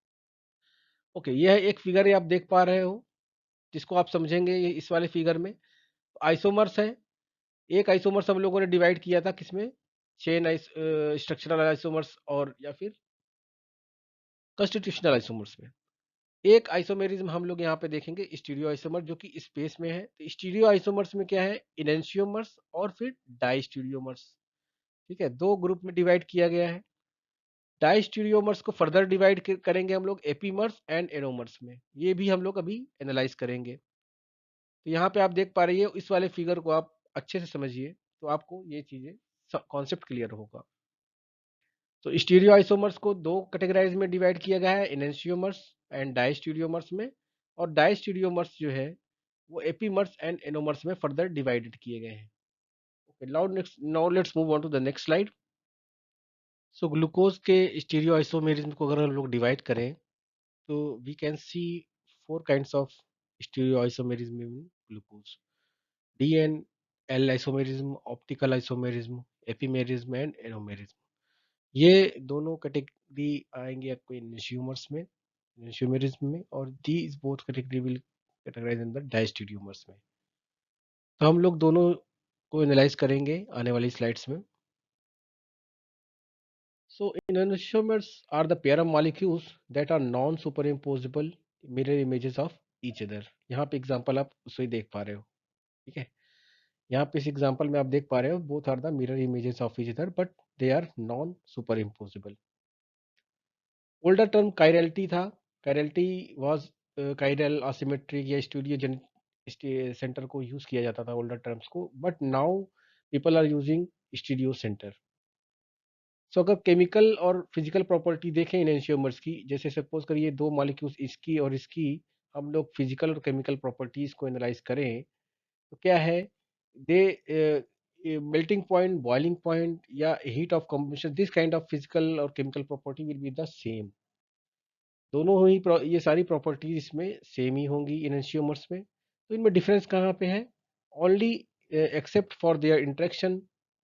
S1: Okay, यह एक फिगर आप देख पा रहे हो जिसको आप समझेंगे ये इस वाले फिगर में। आइसोमर्स है, एक आइसोमर्स हम लोगों ने डिवाइड किया था किसमें? चेन स्ट्रक्चरल आइसोमर्स और या फिर कॉन्स्टिट्यूशनल आइसोमर्स में। एक आइसोमेरिज्म हम लोग यहाँ पे देखेंगे स्टीरियो आइसोमर जो कि स्पेस में है। तो स्टीरियो आइसोमर्स में क्या है? इनेंशियोमर्स और फिर डाइस्टीरियोमर्स। ठीक है, दो ग्रुप में डिवाइड किया गया है। डाइस्टीरियोमर्स को फर्दर डिवाइड करेंगे हम लोग एपीमर्स एंड एनोमर्स में। ये भी हम लोग अभी एनालाइज करेंगे। तो यहाँ पे आप देख पा रही है, इस वाले फिगर को आप अच्छे से समझिए तो आपको ये चीजें कॉन्सेप्ट क्लियर होगा। तो स्टीरियो आइसोमर्स को दो कैटेगराइज में डिवाइड किया गया है, इनेंशियोमर्स एंड डाइस्टीरियोमर्स में। और डाइस्टीरियोमर्स जो है वो एपीमर्स एंड एनोमर्स में फर्दर डिवाइडेड किए गए हैं। Okay, now let's move on to the next slide. So glucose के स्टीरियो आइसोमेरिज्म को अगर हम लोग डिवाइड करें तो we can see four kinds of stereo isomerism in glucose: D and L isomerism, optical isomerism, epimerism and anomerism. ये दोनों category आएंगे आपको इनिशियोमर्स में, इनिशियोमेरिज्म में, और these both category will categorize in the diastereomers में। तो हम लोग दोनों को एनालाइज करेंगे आने वाली स्लाइड्स में। So enantiomers are the pair of molecules that are non superimposable mirror images of each other. यहाँ पे एग्जांपल आप उससे ही देख पा रहे हो। ठीक है, यहाँ पे इस एग्जांपल में आप देख पा रहे हो both are the mirror images of each other but they are non superimposable. Older term chirality था। कायरलिटी वाज कायरल असिमेट्रिक या स्टीरियो सेंटर को यूज किया जाता था ओल्डर टर्म्स को, but now people are using stereo center. So अगर chemical और physical property देखें इनेंशियोमर्स की, जैसे सपोज करिए दो मॉलिक्यूल्स इसकी और इसकी, हम लोग फिजिकल और केमिकल प्रॉपर्टीज को एनालाइज करें तो क्या है? The melting point, boiling point या heat of combination, this kind of physical और chemical property will be the same. दोनों ही ये सारी प्रॉपर्टीज इसमें सेम ही होंगी इनेंशियोमर्स में। तो इनमें डिफरेंस कहाँ पे है? Only except for their interaction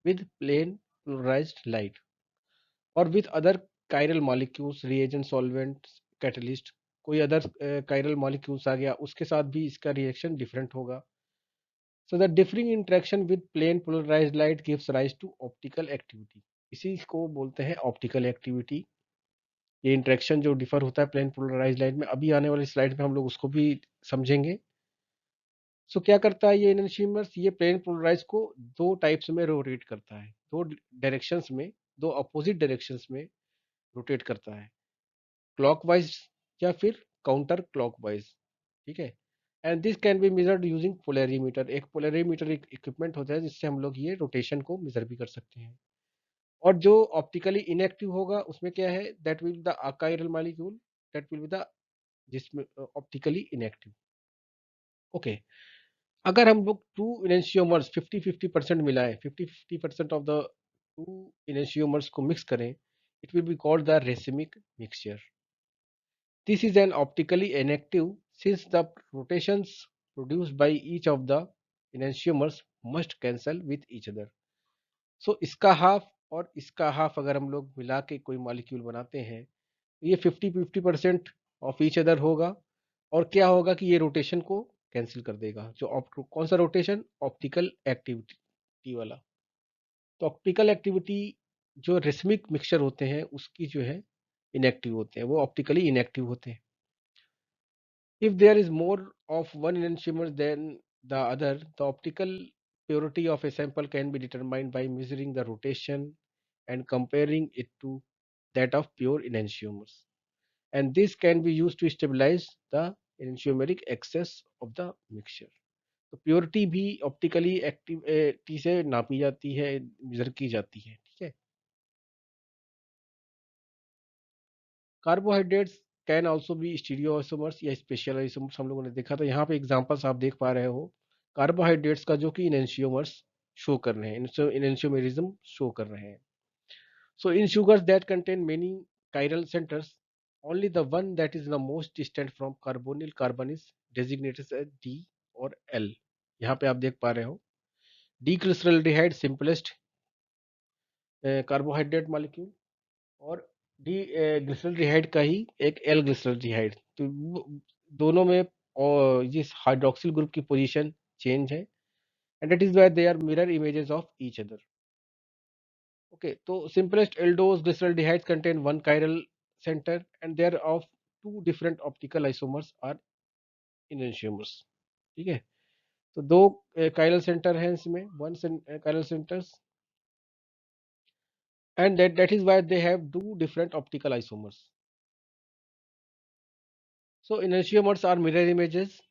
S1: with plane polarized light और with other chiral molecules, reagent, solvent, catalyst. कोई अदर कायरल मॉलिक्यूल्स आ गया उसके साथ भी इसका रिएक्शन डिफरेंट होगा। So the differing interaction with plane polarized light gives rise to optical activity. इसी को बोलते हैं ऑप्टिकल एक्टिविटी। ये इंटरेक्शन जो डिफर होता है प्लेन पोलराइज्ड लाइट में, अभी आने वाली स्लाइड में हम लोग उसको भी समझेंगे। सो क्या करता है ये एनेंशियोमर्स? ये प्लेन पोलराइज को दो टाइप्स में रोटेट करता है, दो डायरेक्शंस में, दो अपोजिट डायरेक्शंस में रोटेट करता है, क्लॉकवाइज या फिर काउंटर क्लॉकवाइज। ठीक है, and this can be measured using polarimeter. एक पोलरिमीटर इक्विपमेंट होता है जिससे हम लोग ये रोटेशन को मेजर भी कर सकते हैं। और जो ऑप्टिकली इनएक्टिव होगा उसमें क्या है? That will be the achiral molecule, that will be the जिसमें ऑप्टिकली इनएक्टिव। ओके, अगर हम लोग टू इनेंशियोमर्स 50-50% मिलाएं, 50-50% ऑफ द टू इनेंशियोमर्स को मिक्स करें, it will be called the racemic mixture. This is an optically inactive since the rotations produced by each of the enantiomers must cancel with each other. So इसका half और इसका half अगर हम लोग मिला के कोई मॉलिक्यूल बनाते हैं तो ये 50-50% ऑफ ईच अदर होगा. और क्या होगा कि ये रोटेशन को कैंसिल कर देगा. कौन सा रोटेशन? ऑप्टिकल एक्टिविटी वाला. तो ऑप्टिकल एक्टिविटी जो रेसमिक मिक्सचर होते हैं उसकी जो है इनएक्टिव होते हैं, वो ऑप्टिकली इनएक्टिव होते हैं. If there is more of one enantiomer than the other, the optical purity of a sample can be determined by measuring the rotation and comparing it to that of pure enantiomers. And this can be used to stabilize the enantiomeric excess of the mixture. तो purity भी optically activity से नापी जाती है, major की जाती है. ठीक है. Carbohydrates can also be stereoisomers या स्पेशल आइसोमर्स हम लोगों ने देखा. तो यहाँ पे एग्जांपल्स आप देख पा रहे हो कार्बोहाइड्रेट्स का जो कि इनेंशियोमर्स शो कर रहे हैं, इनेंशियोमेरिज्म शो कर रहे हैं. So in sugars that contain many chiral centers, only the one that is the most distant from carbonyl carbon is designated as D or L. यहाँ पे आप देख पा रहे हो D glyceraldehyde simplest carbohydrate molecule और डी ग्लिसरल्डिहाइड का ही एक एल ग्लिसरल्डिहाइड. तो दोनों में और ये हाइड्रोक्सिल ग्रुप की पोजीशन चेंज है and that is why they are mirror images of each other. Okay, तो simplest aldose glyceraldehydes contain one chiral center and their of two different optical isomers are enantiomers. ठीक है. तो दो chiral center हैं इसमें, one chiral centers and that is why they have two different optical isomers. So enantiomers are mirror images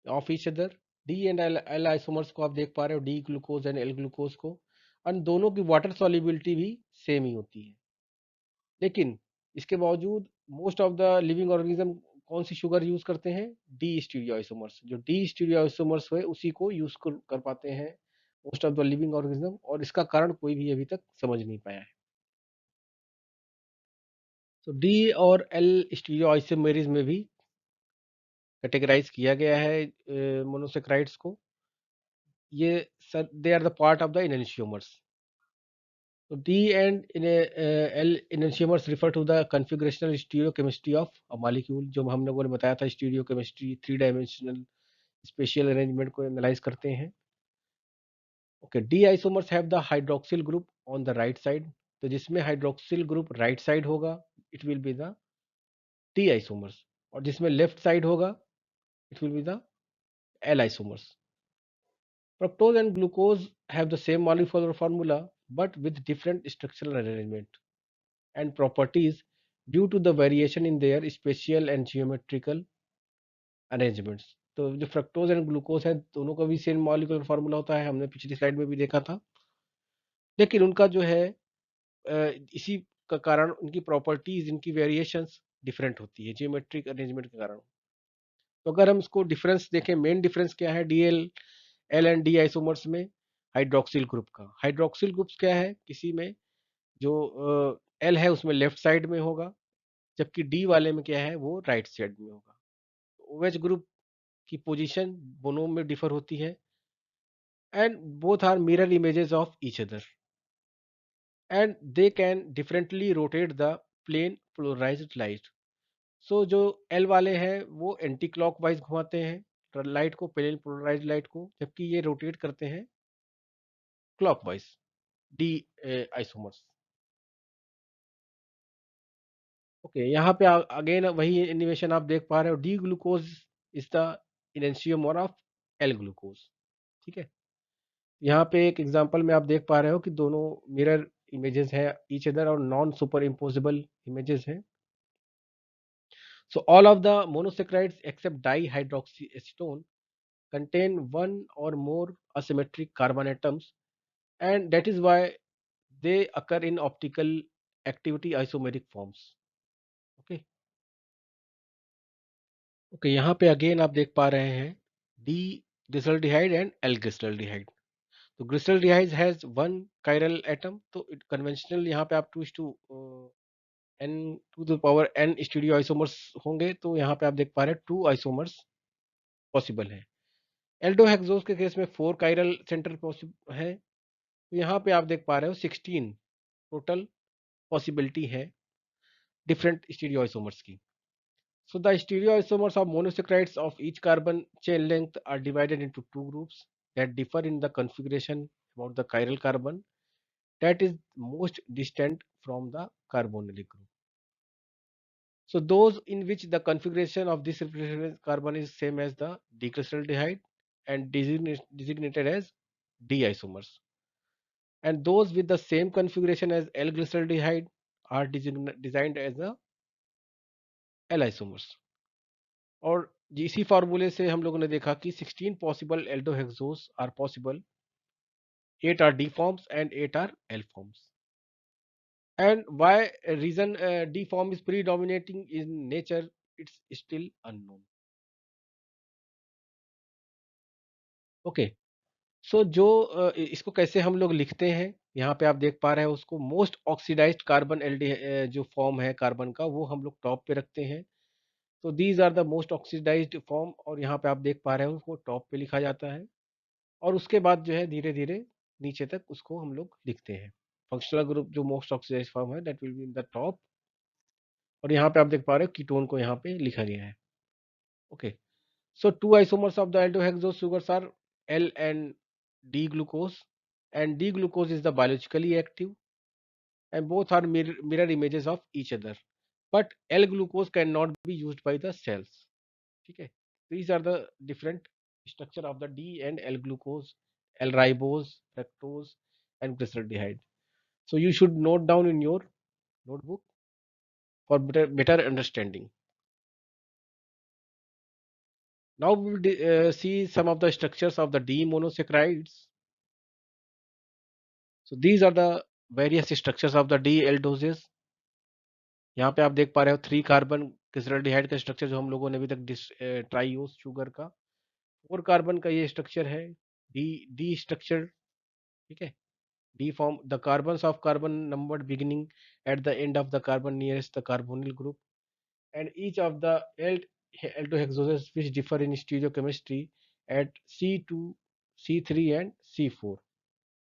S1: of each other. D and L isomers को आप देख पा रहे हो, D glucose and L glucose को, और दोनों की वाटर सॉल्युबिलिटी भी सेम ही होती है. लेकिन इसके बावजूद most of the living organism कौन सी शुगर यूज करते हैं? D stereo isomers. जो डी स्टीरियो आइसोमर्स है उसी को यूज कर पाते हैं most of the living organism, और इसका कारण कोई भी अभी तक समझ नहीं पाया है. तो डी और एल स्टीरियो आइसोमेरिज में भी कैटेगराइज किया गया है मोनोसेक्राइड्स को. ये sir they are the part of the enantiomers. तो D and L enantiomers refer to the configurational stereochemistry of a molecule. जो हम लोगों ने बताया था stereochemistry, three dimensional spatial arrangement को एनालाइज करते हैं. Okay, D isomers have the hydroxyl group on the right side. तो जिसमें हाइड्रोक्सिल ग्रुप राइट साइड होगा it will be the D isomers, और जिसमें लेफ्ट साइड होगा it will be the L isomers. Fructose and glucose have the same molecular formula but with different structural arrangement and properties due to the variation in their spatial and geometrical arrangements. तो जो fructose and glucose है दोनों का भी same molecular formula होता है, हमने पिछली स्लाइड में भी देखा था. लेकिन उनका जो है इसी का कारण उनकी प्रॉपर्टीज, इनकी वेरिएशंस डिफरेंट होती है जियोमेट्रिक अरेंजमेंट के कारण. तो अगर हम इसको डिफरेंस देखें, मेन डिफरेंस क्या है DL L and D isomers में? हाइड्रोक्सिल ग्रुप का. हाइड्रोक्सिल ग्रुप्स क्या है, किसी में जो एल है उसमें लेफ्ट साइड में होगा, जबकि डी वाले में क्या है वो राइट साइड में होगा. ओएच ग्रुप की पोजीशन दोनों में डिफर होती है and both are mirror images of each other and they can differently rotate the plane polarized light. So जो एल वाले हैं वो एंटी क्लॉकवाइज घुमाते हैं लाइट को, प्लेन पोलराइज्ड लाइट को, जबकि ये रोटेट करते हैं क्लॉकवाइज, डी आइसोमर्स. ओके, यहाँ पे अगेन वही एनिमेशन आप देख पा रहे हो. D glucose is the enantiomer of L glucose. ठीक है. यहाँ पे एक एग्जांपल में आप देख पा रहे हो कि दोनों मिरर इमेजेस हैं ईच अदर और नॉन सुपर इम्पोजिबल इमेजेस हैं. So all of the monosaccharides except di hydroxy acetone contain one or more asymmetric carbon atoms, and that is why they occur in optical activity isomeric forms. Okay. Okay, यहाँ पे again आप देख पा रहे हैं D glyceraldehyde and L-glyceraldehyde. तो glyceraldehyde has one chiral atom, तो conventional यहाँ पे आप 2 n to the power n stereoisomers होंगे, तो यहाँ पे आप देख पा रहे हैं 2 आइसोमर्स पॉसिबल है। एल्डोहेक्सोस के केस में 4 chiral सेंटर पॉसिबल है, तो यहाँ पे आप देख पा रहे हो 16 टोटल पॉसिबिलिटी है डिफरेंट स्टीरियोआइसोमर्स की। So the stereoisomers of monosaccharides of each carbon chain length are divided into two groups that differ in the configuration about the chiral carbon that is most distant from the carbonyl group. So those in which the configuration of this representative carbon is same as the diglyceraldehyde and designated as D isomers, and those with the same configuration as L-glyceraldehyde are designed as the L isomers. और इसी फार्मूले से हम लोगों ने देखा कि 16 possible aldohexoses are possible, 8 are D forms and 8 are L forms. And why reason D form is predominating in nature, it's still unknown. Okay, so जो इसको कैसे हम लोग लिखते हैं, यहाँ पे आप देख पा रहे हैं उसको मोस्ट ऑक्सीडाइज्ड कार्बन एल्डी जो फॉर्म है कार्बन का, वो हम लोग टॉप पे रखते हैं। तो these are the most oxidised form, और यहाँ पे आप देख पा रहे हैं उसको टॉप पे लिखा जाता है, और उसके बाद जो है धीरे धीरे नीचे तक उसको हम लोग लिखते हैं। फंक्शनल ग्रुप जो मोस्ट ऑक्सीडाइज्ड फॉर्म है that will be in the top, और यहाँ पे आप देख पा रहे हो कीटोन को यहाँ पे लिखा गया है। Okay, so 2 isomers of the aldohexoses sugars are L and D glucose, and D glucose is the biologically active, and both are mirror images of each other, but L glucose cannot be used by the cells. ठीक है, these are the different structure of the D and L glucose, L ribose, fructose and glyceraldehyde. So you should note down in your notebook for better understanding. Now we will see some of the structures of the D monosaccharides. So these are the various structures of the D aldoses. यहाँ पे आप देख पा रहे हो 3 carbon glyceraldehyde का structure जो हम लोगों ने अभी तक ट्राइओस शुगर का, 4 कार्बन का ये स्ट्रक्चर है, डी डी स्ट्रक्चर। ठीक है, D form the carbons of carbon numbered beginning at the end of the carbon nearest the carbonyl group, and each of the aldohexoses which differ in stereochemistry at C2, C3 and C4।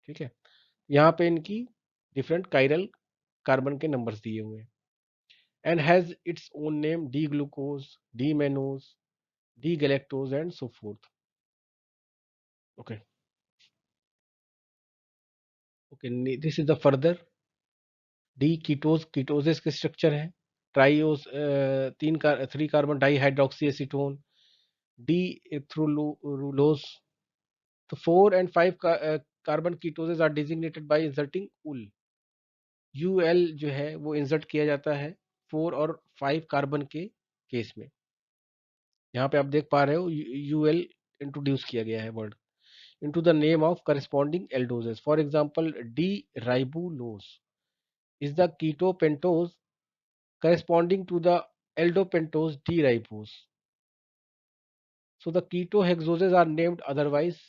S1: ठीक है, यहाँ पे इनकी different chiral carbon के numbers दिए हुए हैं, and has its own name D glucose, D mannose, D galactose and so forth। okay okay, this is the further D ketose, ketoses के स्ट्रक्चर है, triose 3 carbon di hydroxy acetone, D erythrulose. तो 4 and 5 carbon ketoses are designated by inserting ul, UL जो है वो insert किया जाता है 4 और 5 कार्बन के केस में। यहाँ पे आप देख पा रहे हो यूएल इंट्रोड्यूस किया गया है word into the name of corresponding aldoses. For example, D-ribulose is the ketopentose corresponding to the aldopentose D-ribose. So the ketohexoses are named otherwise.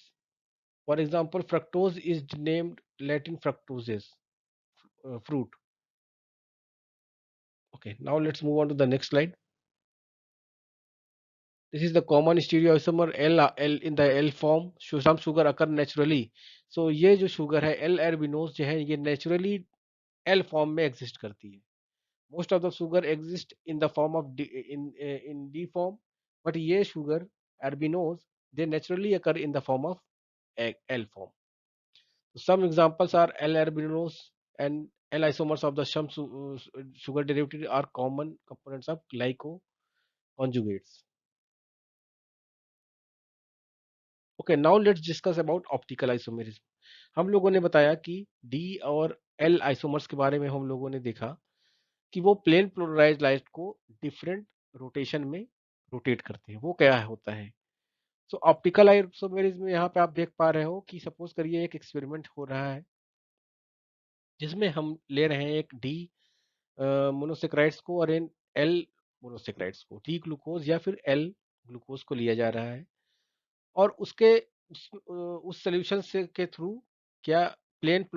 S1: For example, fructose is named Latin fructoses, fruit. Okay, now let's move on to the next slide. This is the common stereoisomer L in the L form. Some sugar occur naturally. So ये जो sugar है L arginose जो है ये naturally L form में exist करती है. Most of the sugar exist in the form of in D form, but ये sugar arginose they naturally occur in the form of L form. Some examples are L-arginose and L-isomers of the some sugar derivative are common components of glycoconjugates. Okay, now let's discuss about optical isomerism. हम लोगों ने बताया कि D और L isomers के बारे में हम लोगों ने देखा कि वो प्लेन पोलराइज्ड लाइट को डिफरेंट रोटेशन में रोटेट करते हैं। वो क्या होता है? सो ऑप्टिकल आइसोमेरिज्म में यहाँ पे आप देख पा रहे हो कि सपोज करिए एक एक्सपेरिमेंट हो रहा है जिसमें हम ले रहे हैं एक डी मोनोसेक्राइड्स को और इन एल मोनोसेक्राइड्स को, डी ग्लूकोज या फिर एल ग्लूकोज को लिया जा रहा है। और उसके उस सॉल्यूशन से के थ्रू क्या plane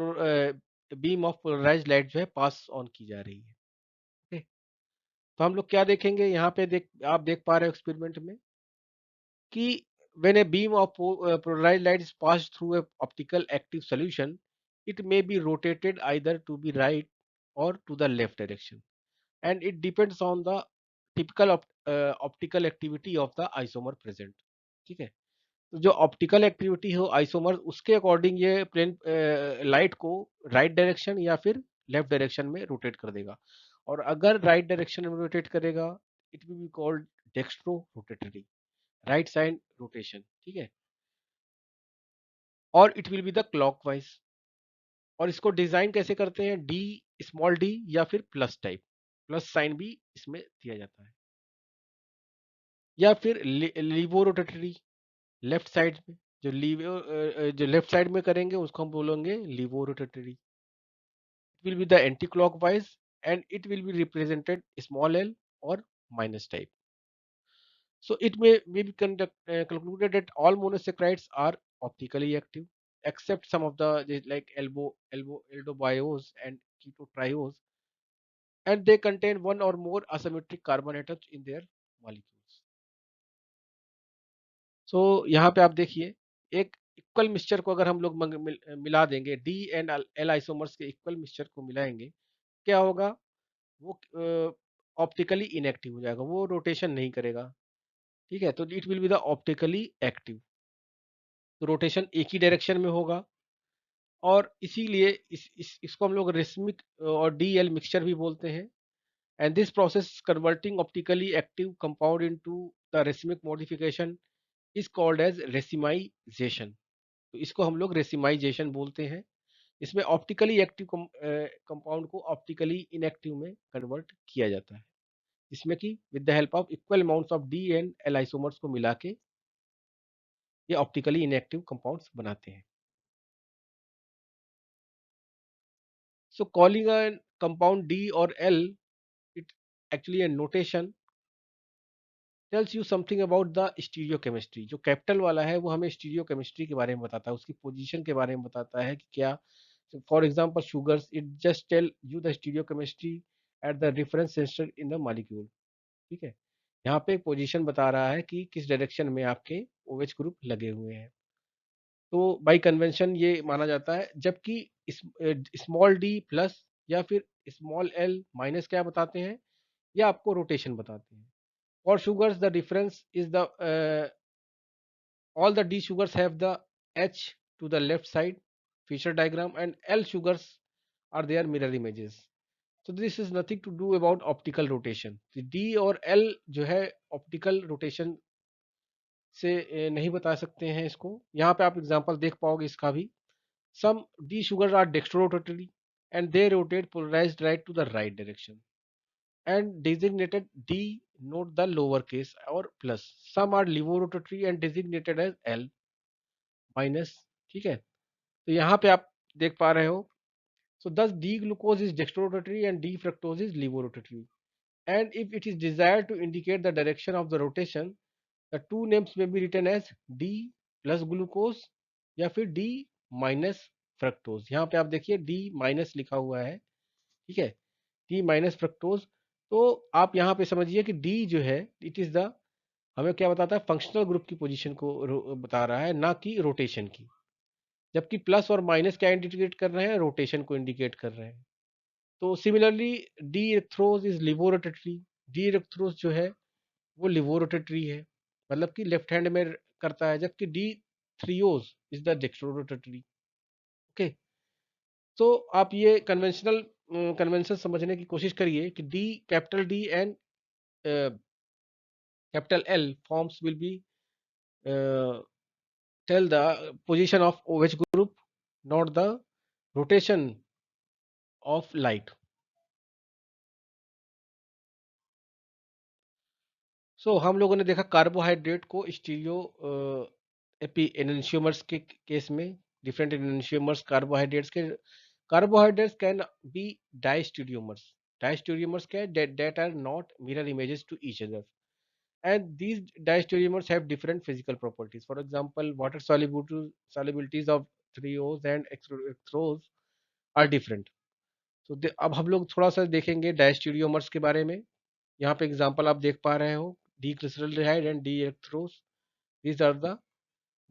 S1: beam of polarised light जो है पास ऑन की जा रही है। ओके, तो हम लोग क्या देखेंगे यहाँ पे, आप देख पा रहे हो एक्सपेरिमेंट में कि when a beam of polarized light is passed through a optical active solution, it may be rotated either to the right or to the left direction, and it depends on the typical optical activity of the isomer present. ठीक है, तो जो optical activity हो isomer उसके according ये plane light को right direction या फिर लेफ्ट डायरेक्शन में रोटेट कर देगा। और अगर राइट डायरेक्शन में रोटेट करेगा, it will be called dextro rotatory, right side rotation. ठीक है, और it will be the clockwise. और इसको डिजाइन कैसे करते हैं, डी, स्मॉल डी या फिर प्लस टाइप, प्लस साइन भी इसमें दिया जाता है, या फिर लीवो रोटेटरी, लेफ्ट साइड में जो जो लेफ्ट साइड में करेंगे उसको हम बोलेंगे laevo rotatory. It will be the anti-clockwise and it will be represented small l or minus type. So it may be concluded that all monosaccharides are optically active, except some of like eldobios and ketotriose, and they contain one or more asymmetric carbon atoms in their molecules. So यहाँ पे आप देखिए, एक equal mixture को अगर हम लोग मिला देंगे, डी एंड एल आइसोमर्स के इक्वल मिक्सचर को मिलाएंगे, क्या होगा, वो ऑप्टिकली इनएक्टिव हो जाएगा, वो रोटेशन नहीं करेगा। ठीक है, तो it will be the optically active, तो रोटेशन एक ही डायरेक्शन में होगा। और इसीलिए इसको हम लोग रेसमिक और डीएल मिक्सचर भी बोलते हैं। And this process converting optically active compound into the racemic modification is called as racemisation. तो इसको हम लोग रेसिमाइजेशन बोलते हैं। इसमें ऑप्टिकली एक्टिव कंपाउंड को ऑप्टिकली इनएक्टिव में कन्वर्ट किया जाता है, जिसमें कि with the help of equal amounts of D and L isomers को मिला के ये ऑप्टिकली इनएक्टिव कंपाउंड्स बनाते हैं। So calling a compound D और L, it actually a notation tells you something about the stereochemistry। जो कैपिटल वाला है वो हमें स्टीरियोकेमिस्ट्री के बारे में बताता है, उसकी पोजीशन के बारे में बताता है कि क्या, for example sugars, it just tell you the stereochemistry at the reference centre in the molecule. ठीक है, यहाँ पे पोजीशन बता रहा है कि किस डायरेक्शन में आपके OH ग्रुप लगे हुए हैं। तो बाय कन्वेंशन ये माना जाता है, जबकि स्मॉल डी प्लस या फिर स्मॉल एल माइनस क्या बताते हैं, ये आपको रोटेशन बताते हैं। For sugars the difference is the all the D sugars have the H to the left side Fisher diagram, and L sugars are their mirror images. So this is nothing to do about optical rotation। D और L जो है optical rotation से नहीं बता सकते हैं इसको। यहाँ पे आप एग्जांपल देख पाओगे इसका भी। Some D sugars are dextrorotatory and they rotate polarized right to the right direction and designated D, note the lower case or plus. Some are levorotatory and designated as L minus। ठीक है, तो यहाँ पे आप देख पा रहे हो। So thus D glucose is dextrorotatory and D fructose is levorotatory. And if it is desired to indicate the direction of the rotation, the two names may be written as D plus glucose या फिर D minus fructose। यहाँ पे आप देखिए D minus लिखा हुआ है। ठीक है, D minus fructose। तो आप यहाँ पे समझिए कि D जो है इट इज द, हमें क्या बताता है, फंक्शनल ग्रुप की पोजीशन को बता रहा है, ना कि रोटेशन की। जबकि प्लस और माइनस क्या इंडिकेट कर रहे हैं, रोटेशन को इंडिकेट कर रहे हैं। तो similarly D electrodes is लिवोरोटेटरी। D electrodes जो है वो लिवोरोटेटरी है, मतलब कि लेफ्ट हैंड में करता है, जबकि D थ्रियोज is the dextrorotatory. Okay, तो आप ये कन्वेंशन समझने की कोशिश करिए कि D, capital D and capital L forms will be tell the position of OH group, not the rotation of light। सो हम लोगों ने देखा कार्बोहाइड्रेट को स्टीरियो एनंशियोमर्स के केस में, डिफरेंट एनंशियोमर्स कार्बोहाइड्रेट्स के। Carbohydrates can be diastereomers. Diastereomers क्या है, that are not mirror images to each other, and these diastereomers have different physical properties. For example, water solubilities of threos and extros are different. तो अब हम लोग थोड़ा सा देखेंगे डायस्टीरियोमर्स के बारे में। यहाँ पे एग्जांपल आप देख पा रहे हो, D glyceraldehyde and D इलेक्ट्रोस, these are the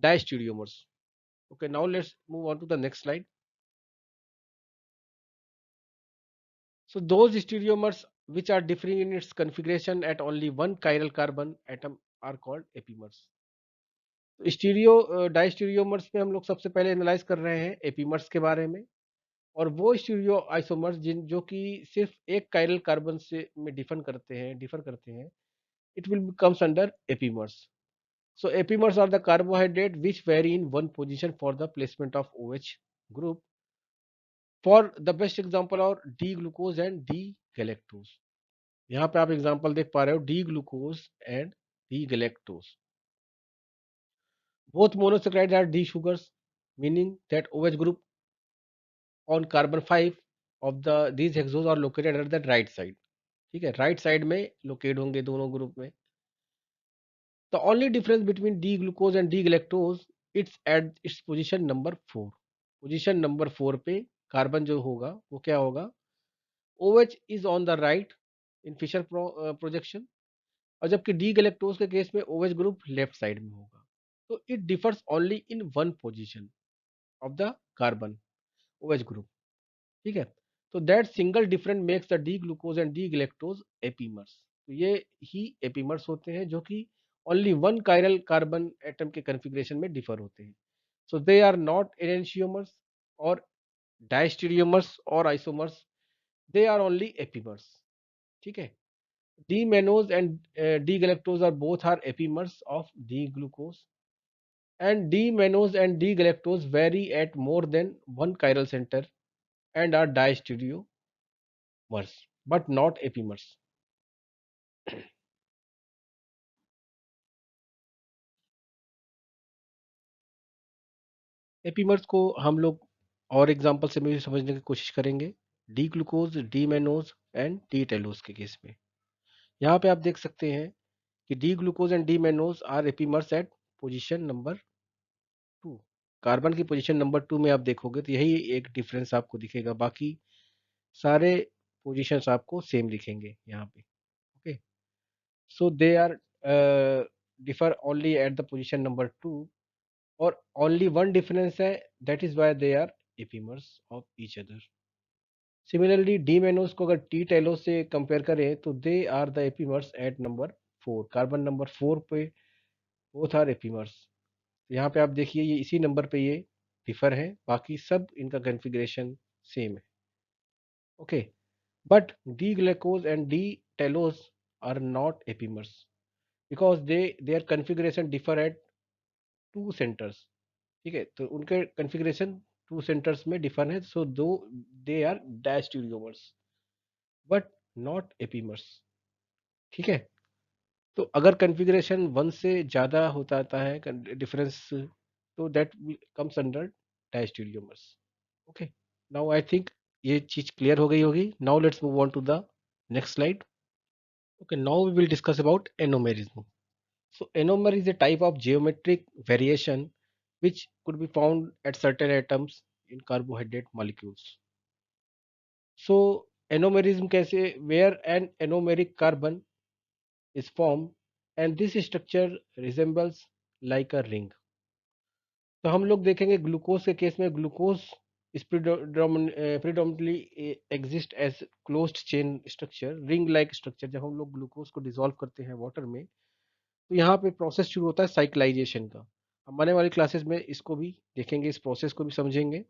S1: diastereomers. Okay, now let's move on to the next slide. So those stereomers which are differing in its configuration at only one chiral carbon atom are called epimers. तो stereo diastereomers में हम लोग सबसे पहले analyse कर रहे हैं epimers के बारे में, और वो स्टीरियो आइसोमर्स जिन जो कि सिर्फ एक कायरल कार्बन से में डिफर करते हैं, it will comes under epimers. So epimers are the carbohydrate which vary in one position for the placement of OH group. For the best example are D glucose and D galactose. यहाँ पे आप example देख पा रहे हो, D glucose and D galactose, both monosaccharides are D sugars, meaning that OH group on carbon 5 of the these hexos are located at the right side. ठीक है, right side में लोकेट होंगे दोनों ग्रुप में. The only difference between D glucose and D galactose, it's at its position number 4. Position number 4 पे carbon जो होगा वो क्या होगा, OH is on the right in Fischer projection, और जबकि डी गैलेक्टोज के केस में OH ग्रुप लेफ्ट साइड में होगा. तो it differs only in one position of the carbon OH group. ठीक है, तो that single different makes the D glucose and D galactose epimers. तो ये ही एपीमर्स होते हैं जो कि only one chiral carbon atom के कन्फिग्रेशन में डिफर होते हैं. So they are not enantiomers और डायस्टीरियोमर्स और isomers, they are only epimers. ठीक है, D mannose and D galactose are both are epimers of D glucose, and D mannose and D galactose vary at more than one chiral center and are diastereomers but not epimers. Epimers को हम लोग और example से भी समझने की कोशिश करेंगे. D glucose, D mannose and D talose के केस में यहाँ पे आप देख सकते हैं कि D glucose and D mannose are epimers at position number 2. Carbon की पोजीशन नंबर 2 में आप देखोगे तो यही एक डिफरेंस आपको दिखेगा, बाकी सारे पोजीशंस आपको सेम दिखेंगे यहाँ पे. Okay, so they are differ only at the position number 2, और ओनली वन डिफरेंस है, that is why they are epimers of each other. Similarly D mannose को अगर टी टेलोस से कंपेयर करें तो they are the epimers at number 4. Carbon number 4 पे both are epimers. यहाँ पे आप देखिए ये इसी नंबर पे ये डिफर है, बाकी सब इनका कन्फिग्रेशन सेम है. Okay, but D glucose and D tellose are not epimers because their configuration differ at two centers. ठीक है, तो उनके configuration two centers में differ है, so though they are diastereomers but not epimers. ठीक है, तो अगर configuration वन से ज़्यादा होता है डिफरेंस, तो that comes under diastereomers. Okay, now I think ये चीज़ क्लियर हो गई होगी. Now let's move on to the next slide. Okay, now we will discuss about anomerism. So anomer is a type of geometric variation which could be found at certain atoms in carbohydrate molecules. So anomerism कैसे, where an anomeric carbon is formed and this structure resembles like a ring. तो हम लोग देखेंगे glucose के case में glucose is predominantly exist as closed chain structure, ring like structure. जब हम लोग ग्लूकोज को डिसॉल्व करते हैं वाटर में तो यहाँ पे प्रोसेस शुरू होता है साइक्लाइजेशन का. हम आने वाली क्लासेस में इसको भी देखेंगे, इस प्रोसेस को भी समझेंगे.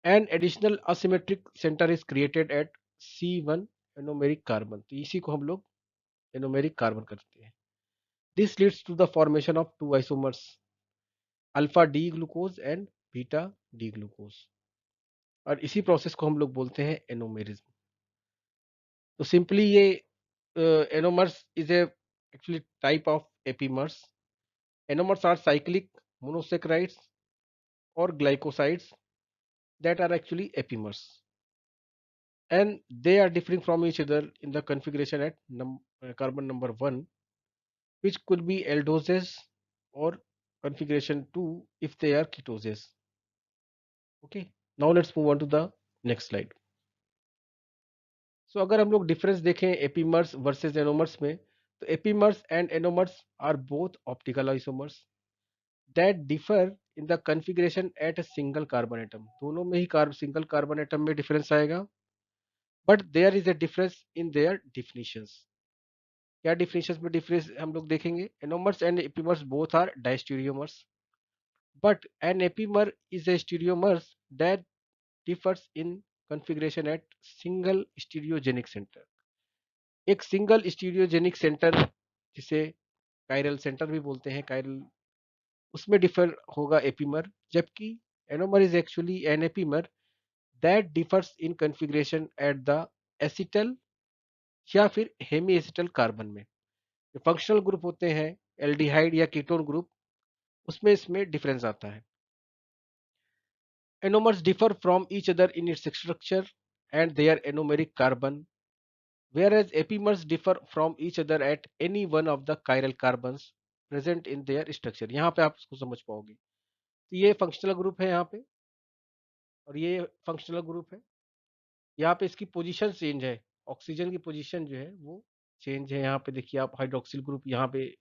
S1: And additional asymmetric centre is created at C1 anomeric carbon. तो इसी को हम लोग एनोमेरिक कार्बन करते हैं. This leads to the formation of two isomers, alpha D glucose and beta D glucose, और इसी प्रोसेस को हम लोग बोलते हैं एनोमेरिज्म. तो सिंपली ये anomers is a actually type of epimers. Anomers are cyclic monosaccharides or glycosides that are actually epimers, and they are differing from each other in the configuration at carbon number 1. which could be aldoses or configuration 2 if they are ketoses. Okay, now let's move on to the next slide. So अगर हम लोग difference देखें epimers versus anomers में, तो epimers and anomers are both optical isomers that differ in the configuration at a single carbon atom. दोनों में ही single carbon atom में डिफरेंस आएगा, but there is a difference in their definitions. क्या definitions में difference हम लोग देखेंगे? Anomers and epimers both are diastereomers, but an epimer is a stereomer that differs in configuration at single stereogenic center। एक single stereogenic centre, जिसे chiral centre भी बोलते हैं, कायरल, उसमें डिफर होगा एपीमर, जबकि anomer is actually an epimer that differs in configuration at the acetal या फिर हेमी एसिटल कार्बन में। जो फंक्शनल ग्रुप होते हैं एल्डिहाइड या कीटोन ग्रुप, उसमें इसमें डिफरेंस आता है। Anomers differ from each other in its structure and their anomeric carbon, whereas epimers differ from each other at any one of the chiral carbons present in their structure। यहाँ पे आप इसको समझ पाओगे। तो ये फंक्शनल ग्रुप है यहाँ पे, और ये फंक्शनल ग्रुप है। यहाँ पे इसकी पोजीशन चेंज है, ऑक्सीजन की पोजीशन जो है वो चेंज है। यहाँ पे देखिए आप, हाइड्रोक्सिल ग्रुप यहाँ पे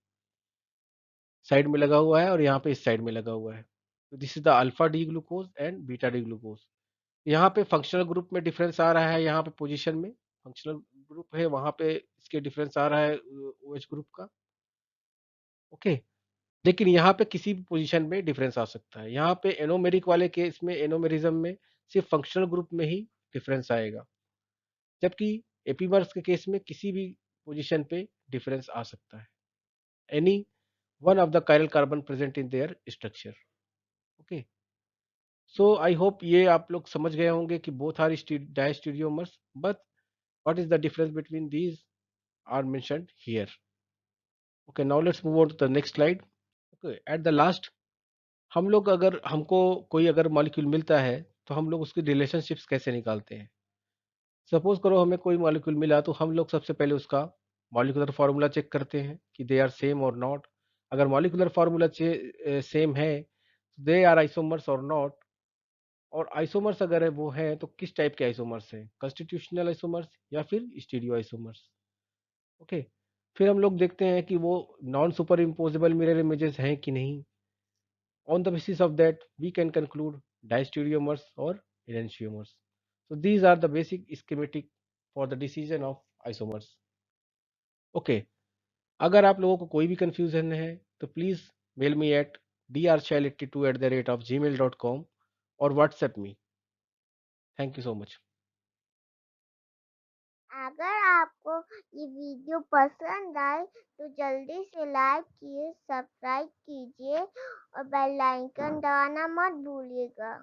S1: साइड में लगा हुआ है और यहाँ पे इस साइड में लगा हुआ है। तो this is the alpha D glucose and beta D glucose. यहाँ पे फंक्शनल ग्रुप में डिफरेंस आ रहा है, यहाँ पे पोजीशन में फंक्शनल ग्रुप है, वहां पे इसके डिफरेंस आ रहा है OH ग्रुप का। ओके, लेकिन यहाँ पे किसी भी पोजीशन में डिफरेंस आ सकता है। यहाँ पे एनोमेरिक वाले केस में, एनोमेरिज्म में सिर्फ फंक्शनल ग्रुप में ही डिफरेंस आएगा, जबकि एपीमर्स के केस में किसी भी पोजीशन पे डिफरेंस आ सकता है, any one of the chiral carbon present in their structure. Okay, so I hope ये आप लोग समझ गए होंगे कि both are diastereomers, but what is the difference between these are mentioned here। Okay, now let's move on to the next slide। Okay, at the last, हम लोग अगर, हमको कोई अगर मॉलिक्यूल मिलता है तो हम लोग उसकी रिलेशनशिप्स कैसे निकालते हैं? सपोज करो हमें कोई मॉलिक्यूल मिला, तो हम लोग सबसे पहले उसका मॉलिक्यूलर फार्मूला चेक करते हैं कि दे आर सेम और नॉट। अगर मॉलिक्यूलर फार्मूला सेम है, दे आर आइसोमर्स और नॉट। और आइसोमर्स अगर है वो है, तो किस टाइप के आइसोमर्स हैं? कॉन्स्टिट्यूशनल आइसोमर्स या फिर स्टीरियो आइसोमर्स। ओके, फिर हम लोग देखते हैं कि वो non super imposable mirror images हैं कि नहीं। On the basis of that we can conclude diastereomers और enantiomers. so these are the basic schematic for the decision of isomers। Okay, अगर आप लोगों को कोई भी कंफ्यूजन है तो please mail me at drshell82@gmail.com और WhatsApp me. Thank you so much.
S2: अगर आपको ये वीडियो पसंद आए तो जल्दी से लाइक कीजिए, सब्सक्राइब कीजिए और बेल आइकन दबाना मत भूलिएगा।